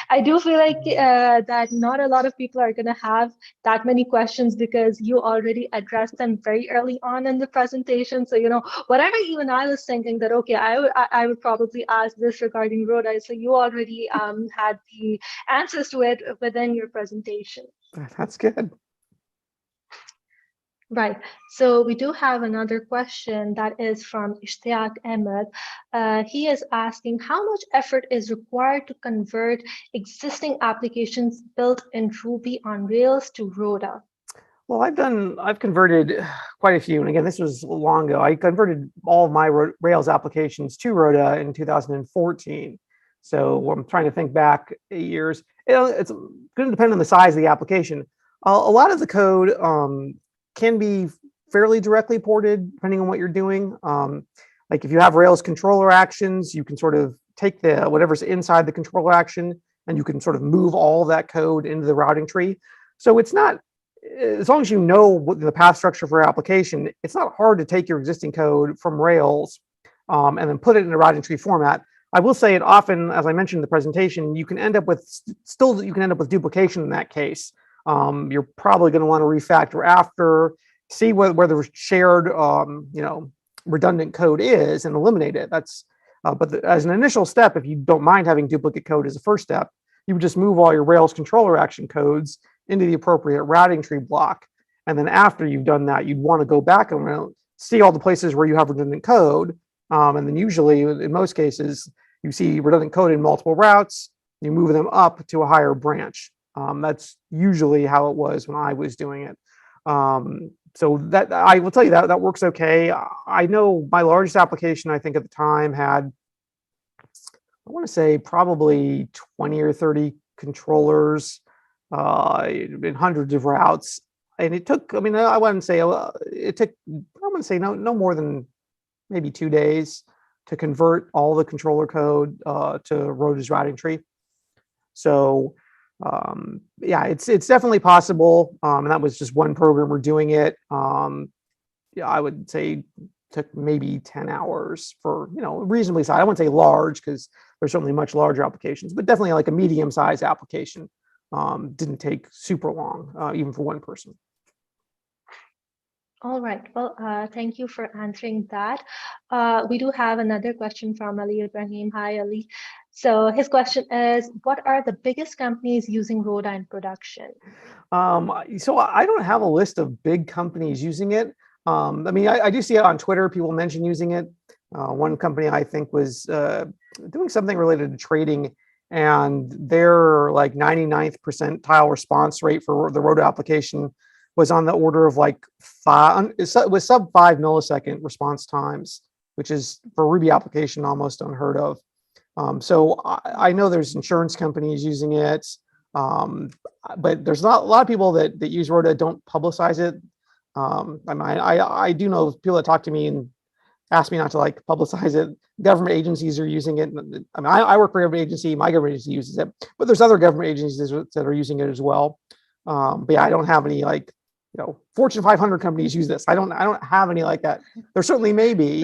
I do feel like that not a lot of people are going to have that many questions because you already addressed them very early on in the presentation. So, whatever even I was thinking that, okay, I would probably ask this regarding Roda. So you already had the answers to it within your presentation. That's good. Right. So we do have another question that is from Ishtiaq Ahmed. He is asking how much effort is required to convert existing applications built in Ruby on Rails to Roda? Well, I've converted quite a few. And again, this was long ago. I converted all of my Rails applications to Roda in 2014. So I'm trying to think back 8 years. It's going to depend on the size of the application. A lot of the code can be fairly directly ported depending on what you're doing. Like if you have Rails controller actions, you can sort of take the whatever's inside the controller action and you can sort of move all of that code into the routing tree. So it's not, as long as you know what the path structure for your application, it's not hard to take your existing code from Rails and then put it in a routing tree format. I will say it often, as I mentioned in the presentation, you can end up with duplication in that case. You're probably going to want to refactor after, see where the shared, redundant code is and eliminate it. That's, as an initial step, if you don't mind having duplicate code as a first step, you would just move all your Rails controller action codes into the appropriate routing tree block. And then after you've done that, you'd want to go back and see all the places where you have redundant code. And then usually, in most cases, you see redundant code in multiple routes, you move them up to a higher branch. That's usually how it was when I was doing it. So that I will tell you that works okay. I know my largest application, I think at the time had, I want to say probably 20 or 30 controllers in hundreds of routes. And it took, I wouldn't say it took, I'm going to say no more than maybe 2 days to convert all the controller code to Roda's routing tree. So yeah, it's definitely possible. And that was just one programmer doing it. Yeah, I would say took maybe 10 hours for, reasonably size. I wouldn't say large because there's certainly much larger applications, but definitely like a medium-sized application. Didn't take super long, even for one person. All right. Well, thank you for answering that. We do have another question from Ali Ibrahim. Hi, Ali. So his question is, what are the biggest companies using Roda in production? So I don't have a list of big companies using it. I do see it on Twitter. People mention using it. One company I think was doing something related to trading, and their like 99th percentile response rate for the Roda application was on the order of like it was sub 5 millisecond response times, which is for Ruby application almost unheard of. So I know there's insurance companies using it, but there's not a lot of people that use Roda don't publicize it. I do know people that talk to me and asked me not to like publicize it. Government agencies are using it. I mean, I work for a government agency. My government agency uses it, but there's other government agencies that are using it as well. But yeah, I don't have any like, Fortune 500 companies use this. I don't have any like that. There certainly may be.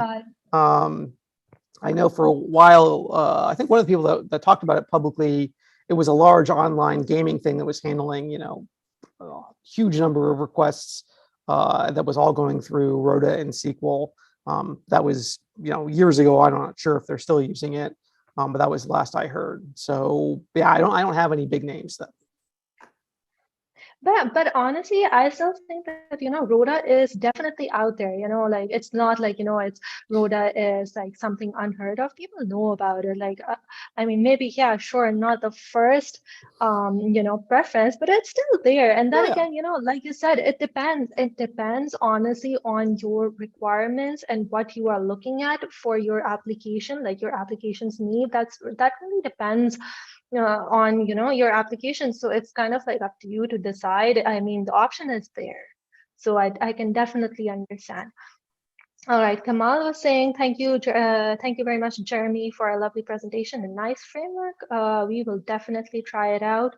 I know for a while, I think one of the people that talked about it publicly, it was a large online gaming thing that was handling, a huge number of requests that was all going through Roda and Sequel. That was, years ago. I'm not sure if they're still using it, but that was the last I heard. So yeah, I don't have any big names though. But honestly, I still think that Roda is definitely out there. Like it's not like it's Roda is like something unheard of. People know about it. Like I mean, maybe yeah, sure, not the first preference, but it's still there. And then again, like you said, it depends. It depends honestly on your requirements and what you are looking at for your application, like your application's need. That really depends on your application. So it's kind of like up to you to decide. I mean, the option is there, so I can definitely understand. All right, Kamal was saying thank you very much, Jeremy, for a lovely presentation and nice framework. We will definitely try it out.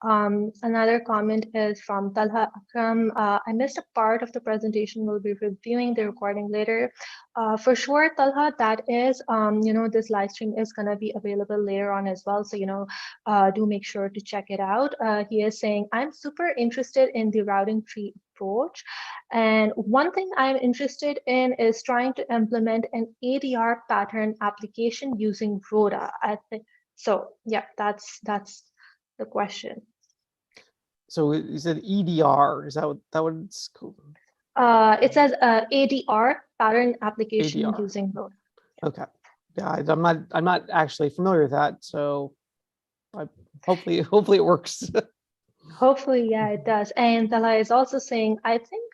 Another comment is from Talha Akram. I missed a part of the presentation. We'll be reviewing the recording later. For sure, Talha, that is, this live stream is going to be available later on as well. So, do make sure to check it out. He is saying, I'm super interested in the routing tree approach. And one thing I'm interested in is trying to implement an ADR pattern application using Roda. I think so. Yeah, that's the question. So you said EDR, is that what it's called? It says ADR, pattern application ADR. using Roda. Okay. Yeah, I'm not actually familiar with that, so hopefully it works. Hopefully, yeah, it does. And Talha is also saying, I think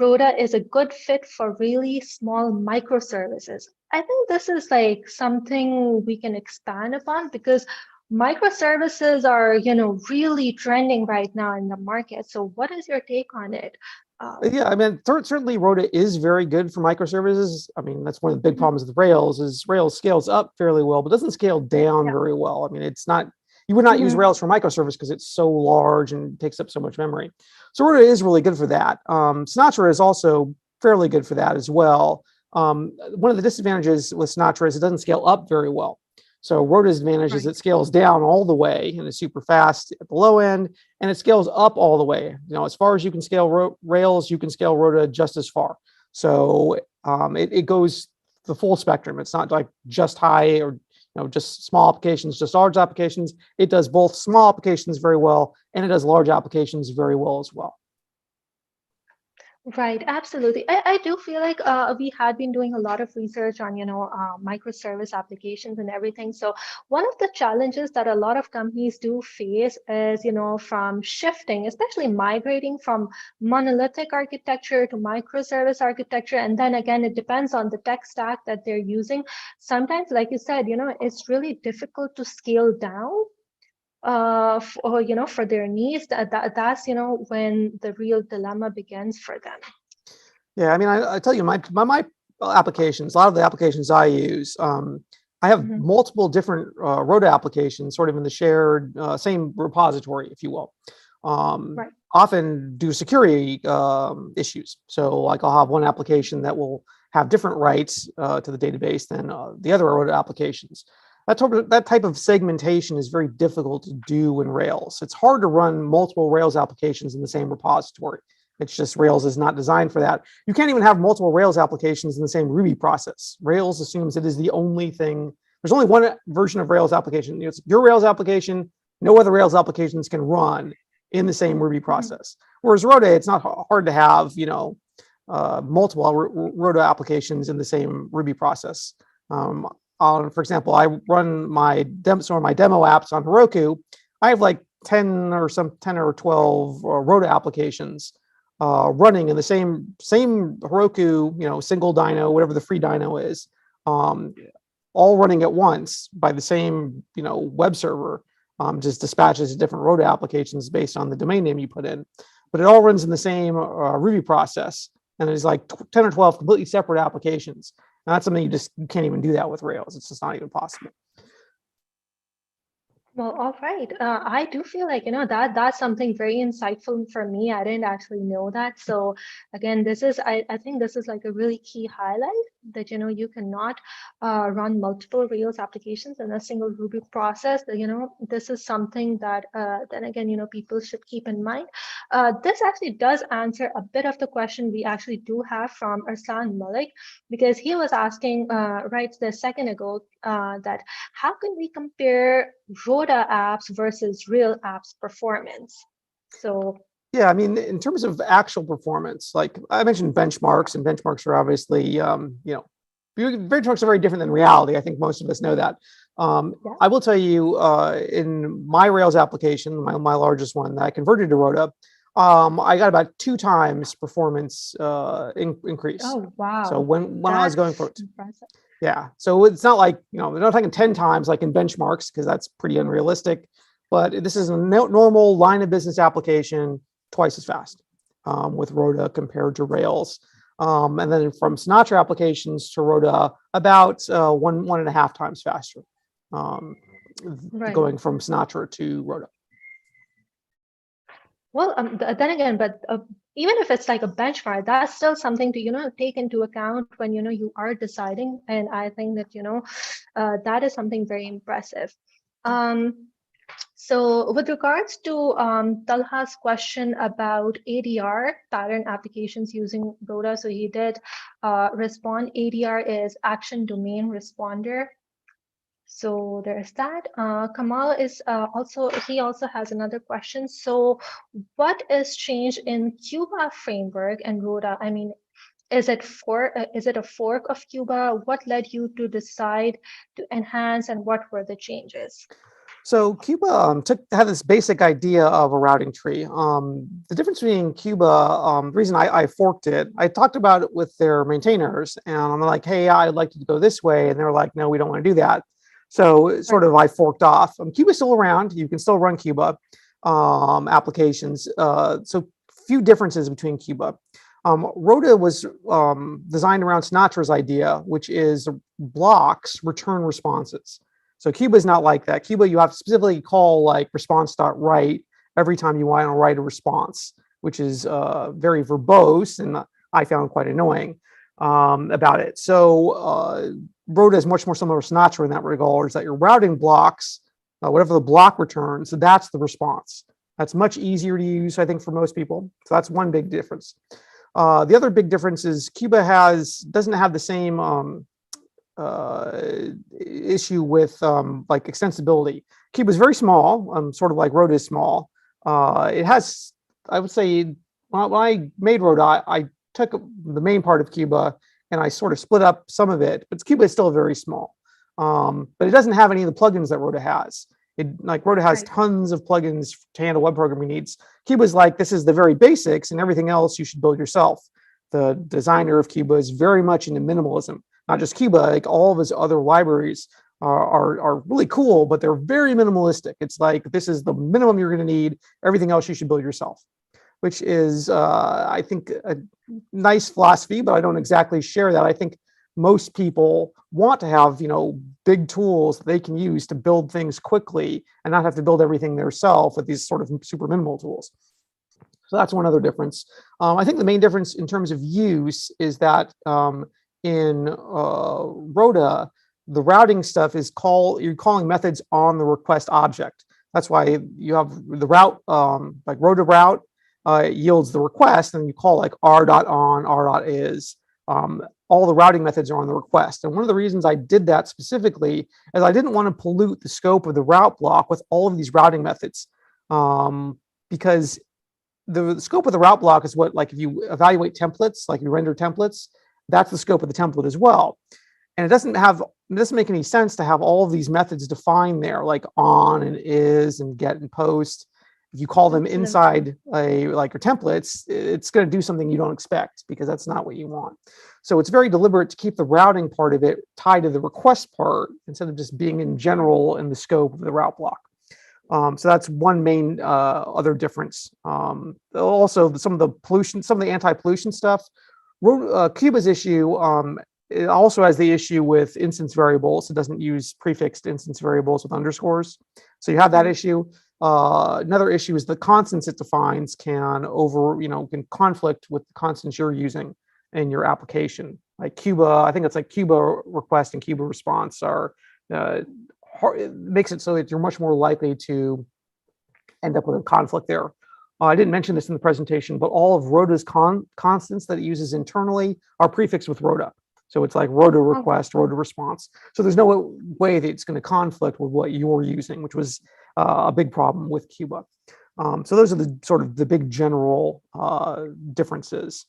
Roda is a good fit for really small microservices. I think this is like something we can expand upon because microservices are, really trending right now in the market. So what is your take on it? Yeah, I mean, certainly Roda is very good for microservices. I mean, that's one of the big problems with Rails is Rails scales up fairly well, but doesn't scale down very well. I mean, it's not, you would not use Rails for microservice because it's so large and takes up so much memory. So Roda is really good for that. Sinatra is also fairly good for that as well. One of the disadvantages with Sinatra is it doesn't scale up very well. So Roda's advantage is it scales down all the way and it's super fast at the low end, and it scales up all the way. As far as you can scale Rails, you can scale Roda just as far. So it goes the full spectrum. It's not like just high or just small applications, just large applications. It does both small applications very well, and it does large applications very well as well. Right, absolutely. I do feel like we had been doing a lot of research on, microservice applications and everything. So one of the challenges that a lot of companies do face is, from shifting, especially migrating from monolithic architecture to microservice architecture. And then again, it depends on the tech stack that they're using. Sometimes, like you said, it's really difficult to scale down for their needs. That's when the real dilemma begins for them. Yeah, I mean, I tell you, my applications, a lot of the applications I use, I have multiple different Roda applications sort of in the shared same repository, if you will. Often do security issues. So like I'll have one application that will have different rights to the database than the other Roda applications. That type of segmentation is very difficult to do in Rails. It's hard to run multiple Rails applications in the same repository. It's just Rails is not designed for that. You can't even have multiple Rails applications in the same Ruby process. Rails assumes it is the only thing. There's only one version of Rails application. It's your Rails application. No other Rails applications can run in the same Ruby process. Whereas Roda, it's not hard to have multiple Roda applications in the same Ruby process. For example, I run some of my demo apps on Heroku. I have like 10 or 12 Roda applications running in the same Heroku, single dyno, whatever the free dyno is, all running at once by the same, web server. Just dispatches different Roda applications based on the domain name you put in, but it all runs in the same Ruby process. And it's like 10 or 12 completely separate applications. And that's something you can't even do that with Rails. It's just not even possible. Well, all right. I do feel like, that's something very insightful for me. I didn't actually know that. So again, I think this is like a really key highlight that, you cannot run multiple Rails applications in a single Ruby process. This is something that, then again, people should keep in mind. This actually does answer a bit of the question we actually do have from Arslan Malik, because he was asking right the second ago that how can we compare Roda apps versus real apps performance? So Yeah, I mean, in terms of actual performance, like I mentioned benchmarks, and benchmarks are obviously, benchmarks are very different than reality. I think most of us know that. yeah. I will tell you, in my Rails application, my largest one that I converted to Roda, I got about 2 times performance increase. Oh wow. So when I was going for it, impressive. yeah. So it's not like, they're not talking 10 times like in benchmarks, because that's pretty unrealistic. But this is a normal line of business application, twice as fast with Roda compared to Rails. And then from Sinatra applications to Roda, about 1.5 times faster, Right. going from Sinatra to Roda. Well, then again, but even if it's like a benchmark, that's still something to, take into account when, you are deciding. And I think that, that is something very impressive. So with regards to Talha's question about ADR, pattern applications using Roda, so he did respond. ADR is Action Domain Responder. So there's that. Kamal is he also has another question. So what is changed in Cuba framework and Roda? I mean, is it a fork of Cuba? What led you to decide to enhance, and what were the changes? So Cuba had this basic idea of a routing tree. The difference between Cuba, the reason I forked it, I talked about it with their maintainers, and I'm like, hey, I'd like to go this way, and they're like, no, we don't want to do that. So sort of I forked off. Cuba's still around. You can still run Cuba applications. So few differences between Cuba. Roda was designed around Sinatra's idea, which is blocks return responses. So Cuba is not like that. Cuba, you have to specifically call like response.write every time you want to write a response, which is very verbose, and I found quite annoying about it. So Roda is much more similar to Sinatra in that regard, is that you're routing blocks, whatever the block returns, so that's the response. That's much easier to use, I think, for most people. So that's one big difference. The other big difference is Cuba doesn't have the same issue with like extensibility. Cuba is very small, sort of like Roda is small. It has, I would say, when I made Roda, I took the main part of Cuba and I sort of split up some of it, but Cuba is still very small. But it doesn't have any of the plugins that Roda has. Roda has Right. tons of plugins to handle web programming needs. Cuba's like, this is the very basics, and everything else you should build yourself. The designer of Cuba is very much into minimalism. Not just Cuba, like all of his other libraries are really cool, but they're very minimalistic. It's like, this is the minimum you're going to need. Everything else you should build yourself, which is, I think, a nice philosophy, but I don't exactly share that. I think most people want to have, big tools they can use to build things quickly and not have to build everything themselves with these sort of super minimal tools. So that's one other difference. I think the main difference in terms of use is that in Roda, the routing stuff is you're calling methods on the request object. That's why you have the route, like Roda route yields the request, and you call like r.on, r.is. All the routing methods are on the request. And one of the reasons I did that specifically is I didn't want to pollute the scope of the route block with all of these routing methods, because the scope of the route block is what, like if you evaluate templates, like you render templates, that's the scope of the template as well. And it doesn't make any sense to have all of these methods defined there, like on and is and get and post. If you call them inside like your templates, it's going to do something you don't expect, because that's not what you want. So it's very deliberate to keep the routing part of it tied to the request part instead of just being in general in the scope of the route block. So that's one main other difference. Also, some of the anti-pollution stuff. Cuba's issue it also has the issue with instance variables. It doesn't use prefixed instance variables with underscores. So you have that issue. Another issue is the constants it defines can can conflict with the constants you're using in your application. Like Cuba, I think it's like Cuba request and Cuba response are, it makes it so that you're much more likely to end up with a conflict there. I didn't mention this in the presentation, but all of Roda's constants that it uses internally are prefixed with Roda. So it's like Roda request, Roda response. So there's no way that it's going to conflict with what you're using, which was a big problem with Cuba. So those are the sort of the big general differences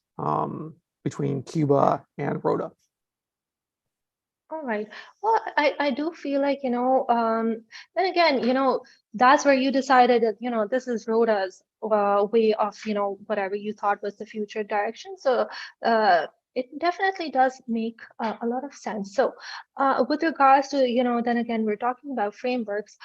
between Cuba and Roda. All right. Well, I do feel like, then again, that's where you decided that, this is Rhoda's way of, whatever you thought was the future direction. So it definitely does make a lot of sense. So with regards to, then again, we're talking about frameworks.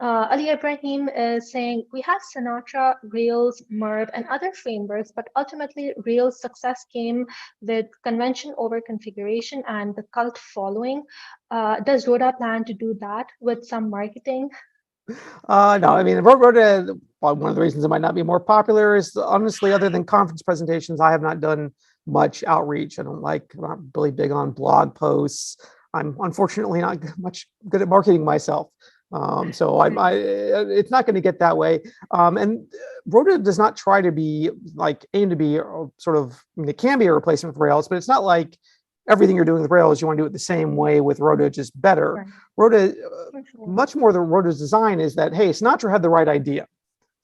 Ali Ibrahim is saying we have Sinatra, Rails, MERB, and other frameworks, but ultimately Rails' success came with convention over configuration and the cult following. Does Roda plan to do that with some marketing? No, I mean, Roda, one of the reasons it might not be more popular is honestly, other than conference presentations, I have not done much outreach. I'm not really big on blog posts. I'm unfortunately not much good at marketing myself. So it's not going to get that way. And Roda does not try to be aim to be sort of, it can be a replacement for Rails, but it's not like everything you're doing with Rails, you want to do it the same way with Roda, just better. Right. Roda, much more than Roda's design is that, hey, Sinatra had the right idea.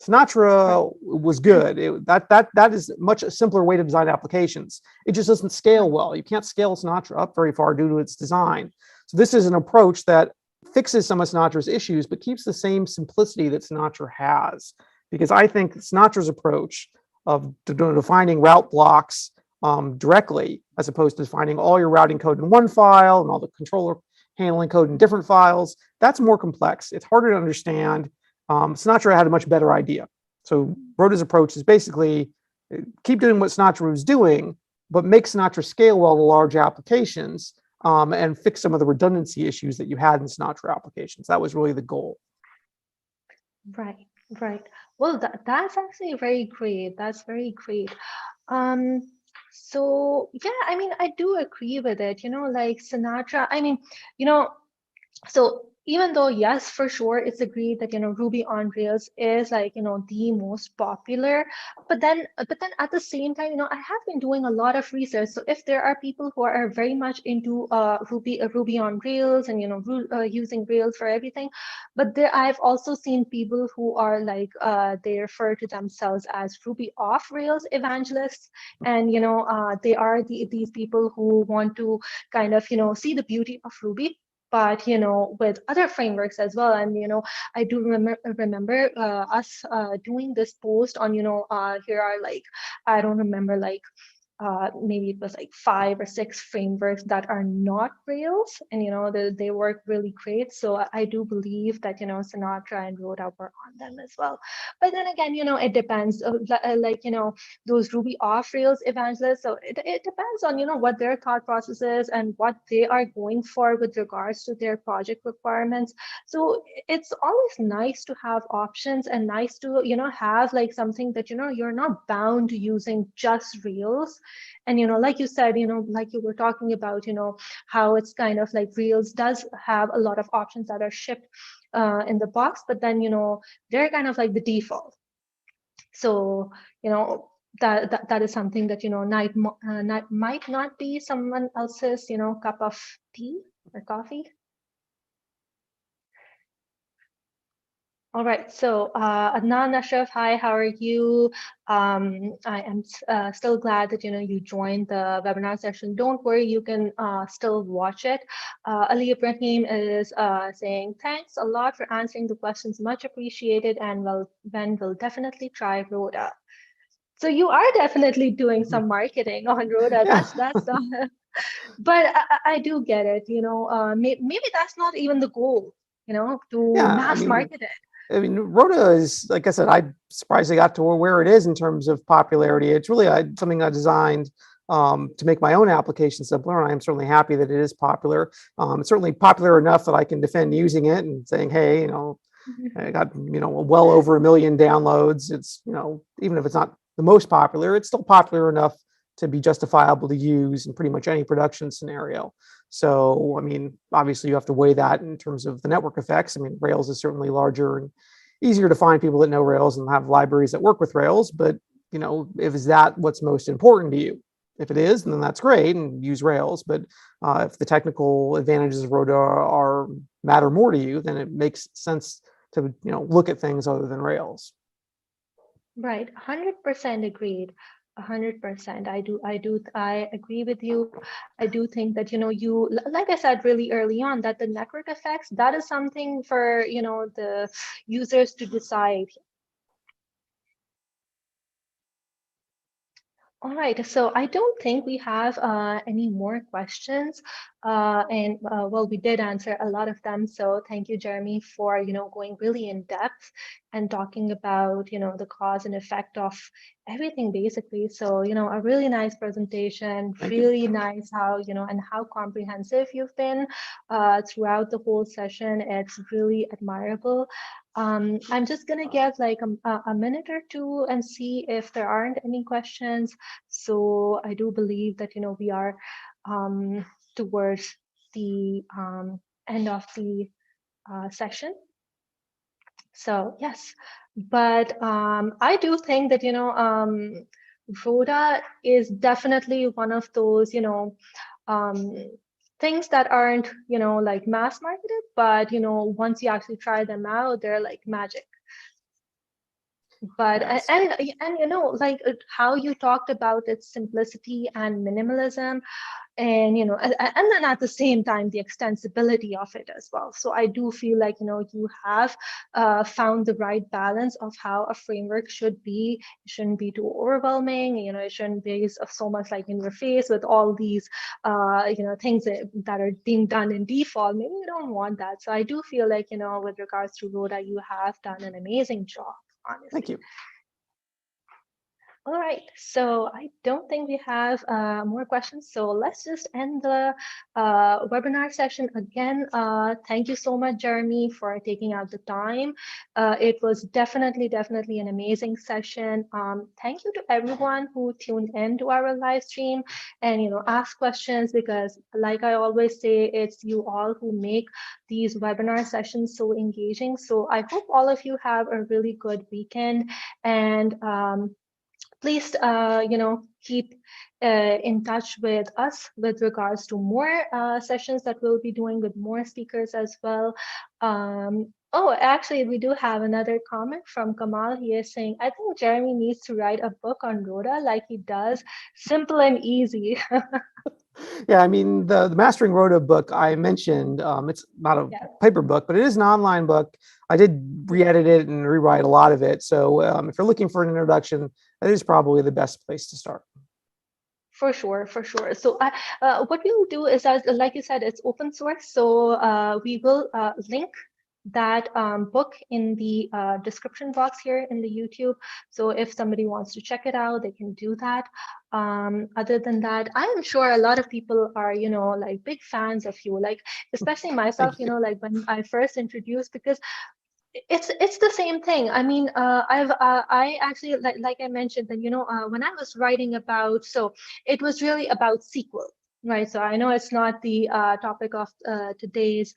Sinatra was good. That is a much simpler way to design applications. It just doesn't scale well. You can't scale Sinatra up very far due to its design. So this is an approach that fixes some of Sinatra's issues, but keeps the same simplicity that Sinatra has. Because I think Sinatra's approach of defining route blocks directly, as opposed to defining all your routing code in one file and all the controller handling code in different files, that's more complex. It's harder to understand. Sinatra had a much better idea. So Roda's approach is basically keep doing what Sinatra was doing, but make Sinatra scale well to large applications and fix some of the redundancy issues that you had in Sinatra applications. That was really the goal. Right, right. Well, that's actually very great. That's very great. So yeah, I mean, I do agree with it, like Sinatra, I mean, so even though, yes, for sure, it's agreed that, Ruby on Rails is the most popular, but then at the same time, I have been doing a lot of research. So if there are people who are very much into Ruby on Rails and, using Rails for everything, but I've also seen people who are they refer to themselves as Ruby off Rails evangelists. And, they are these people who want to kind of, see the beauty of Ruby, but with other frameworks as well. And I do remember us doing this post on here are I don't remember maybe it was 5 or 6 frameworks that are not Rails, and they work really great. So I do believe that Sinatra and Roda were on them as well. But then again, it depends. Those Ruby off Rails evangelists. So it depends on what their thought process is and what they are going for with regards to their project requirements. So it's always nice to have options and nice to have something that you're not bound to using just Rails. And like you said, like you were talking about, how it's kind of like Rails does have a lot of options that are shipped in the box, but then they're kind of like the default. So that is something that might not be someone else's cup of tea or coffee. All right, so Adnan Ashraf, hi, how are you? I am still glad that you joined the webinar session. Don't worry, you can still watch it. Ali Ibrahim is saying, thanks a lot for answering the questions, much appreciated, and we'll definitely try Roda. So you are definitely doing some marketing on Roda. Yeah. That's but I do get it. Maybe that's not even the goal. To mass market it. I mean, Roda is, like I said, I'm surprised they got to where it is in terms of popularity. It's really something I designed to make my own application simpler, and I'm certainly happy that it is popular. It's certainly popular enough that I can defend using it and saying, hey, I got, well over 1 million downloads. It's, even if it's not the most popular, it's still popular enough to be justifiable to use in pretty much any production scenario. So, I mean, obviously you have to weigh that in terms of the network effects. I mean, Rails is certainly larger and easier to find people that know Rails and have libraries that work with Rails. But, if is that what's most important to you? If it is, then that's great and use Rails. But if the technical advantages of Roda matter more to you, then it makes sense to look at things other than Rails. Right, 100% agreed. 100%. I agree with you. I do think that, like I said really early on, that the network effects, that is something for, the users to decide. All right, so I don't think we have any more questions, well, we did answer a lot of them. So thank you, Jeremy, for going really in depth and talking about the cause and effect of everything basically. So a really nice presentation, really nice how and how comprehensive you've been throughout the whole session. It's really admirable. I'm just going to give like a minute or two and see if there aren't any questions. So I do believe that, we are towards the end of the session. So yes, but I do think that, Roda is definitely one of those, things that aren't, like mass marketed, but, once you actually try them out, they're like magic. But Yes. and like how you talked about its simplicity and minimalism, and and then at the same time the extensibility of it as well. So I do feel like you have found the right balance of how a framework should be. It shouldn't be too overwhelming, it shouldn't be so much like in your face with all these things that are being done in default. Maybe you don't want that. So I do feel like with regards to Roda, you have done an amazing job, honestly. Thank you. All right, so I don't think we have more questions. So let's just end the webinar session again. Thank you so much, Jeremy, for taking out the time. It was definitely an amazing session. Thank you to everyone who tuned in to our live stream and asked questions, because like I always say, it's you all who make these webinar sessions so engaging. So I hope all of you have a really good weekend, and please, keep in touch with us with regards to more sessions that we'll be doing with more speakers as well. Oh, actually, we do have another comment from Kamal. He is saying, I think Jeremy needs to write a book on Roda like he does, simple and easy. Yeah, I mean, the Mastering Roda book I mentioned, it's not a paper book, but it is an online book. I did re-edit it and rewrite a lot of it. So if you're looking for an introduction, that is probably the best place to start. For sure, for sure. So what we'll do is, as like you said, it's open source. So we will link that book in the description box here in the YouTube. So if somebody wants to check it out, they can do that. Other than that, I am sure a lot of people are, like big fans of you, like especially myself, like when I first introduced, because it's the same thing. I mean, I actually like I mentioned that when I was writing about, so it was really about SQL, right? So I know it's not the topic of today's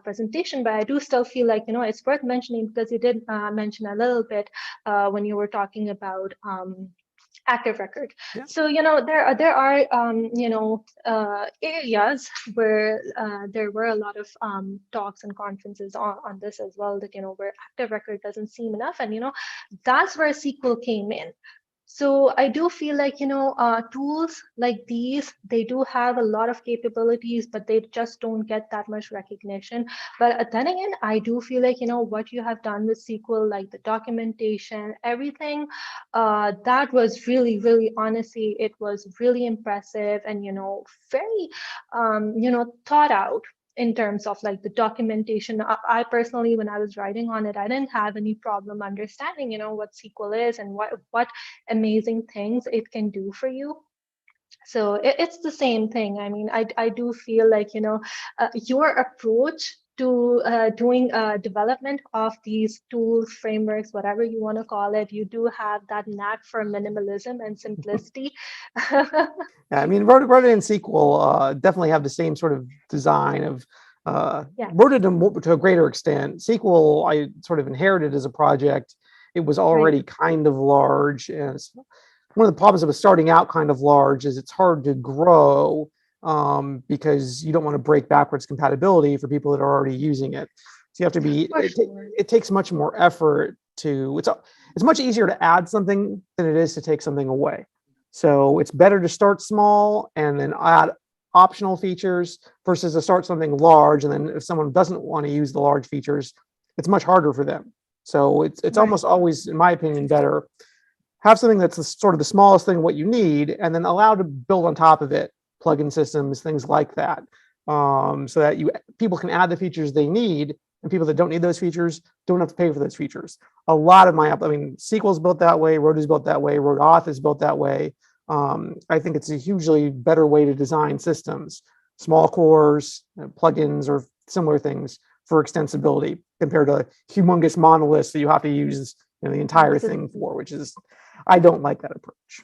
presentation, but I do still feel like it's worth mentioning, because you did mention a little bit when you were talking about active record. Yeah. So there are areas where there were a lot of talks and conferences on this as well, that where active record doesn't seem enough, and that's where SQL came in. So I do feel like, tools like these, they do have a lot of capabilities, but they just don't get that much recognition. But then again, I do feel like, what you have done with SQL, like the documentation, everything, that was really, honestly, it was really impressive and, very, thought out in terms of like the documentation. I personally, when I was writing on it, I didn't have any problem understanding, what SQL is and what amazing things it can do for you. So it's the same thing. I mean, I do feel like, your approach to doing development of these tools, frameworks, whatever you want to call it, you do have that knack for minimalism and simplicity. Yeah, I mean, Roda and Sequel definitely have the same sort of design of Yeah, Roda to a greater extent. Sequel, I sort of inherited as a project. It was right. already kind of large, and one of the problems of starting out kind of large is it's hard to grow because you don't want to break backwards compatibility for people that are already using it. So you have to be. For sure. It takes much more effort to. It's much easier to add something than it is to take something away. So it's better to start small and then add optional features versus to start something large. And then if someone doesn't want to use the large features, it's much harder for them. So it's Right. almost always, in my opinion, better have something that's sort of the smallest thing what you need, and then allow to build on top of it plugin systems, things like that, so that people can add the features they need, and people that don't need those features don't have to pay for those features. A lot of I mean, Sequel's built that way, Roda's built that way, Rodauth is built that way. I think it's a hugely better way to design systems, small cores, plugins, or similar things for extensibility compared to humongous monoliths that you have to use the entire thing Absolutely. for, which is, I don't like that approach.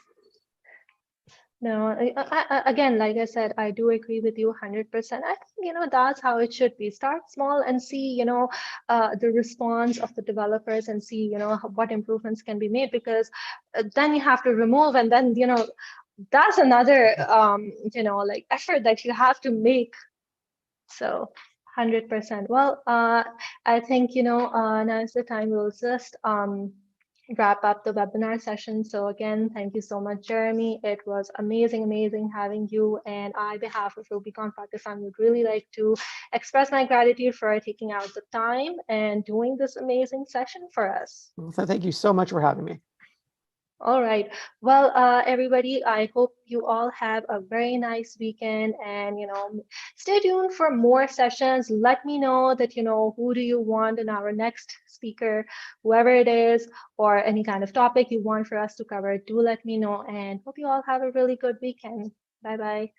No, again, like I said, I do agree with you 100%. I think, that's how it should be. Start small and see, the response of the developers and see, what improvements can be made, because then you have to remove, and then, that's another, like effort that you have to make. So 100%. Well, I think, now is the time we'll just wrap up the webinar session. So again, thank you so much, Jeremy. It was amazing, amazing having you. And on behalf of RubyConf Pakistan, would really like to express my gratitude for taking out the time and doing this amazing session for us. Well, thank you so much for having me. All right. Well, everybody, I hope you all have a very nice weekend, and, stay tuned for more sessions. Let me know that, who do you want in our next speaker, whoever it is, or any kind of topic you want for us to cover. Do let me know, and hope you all have a really good weekend. Bye-bye.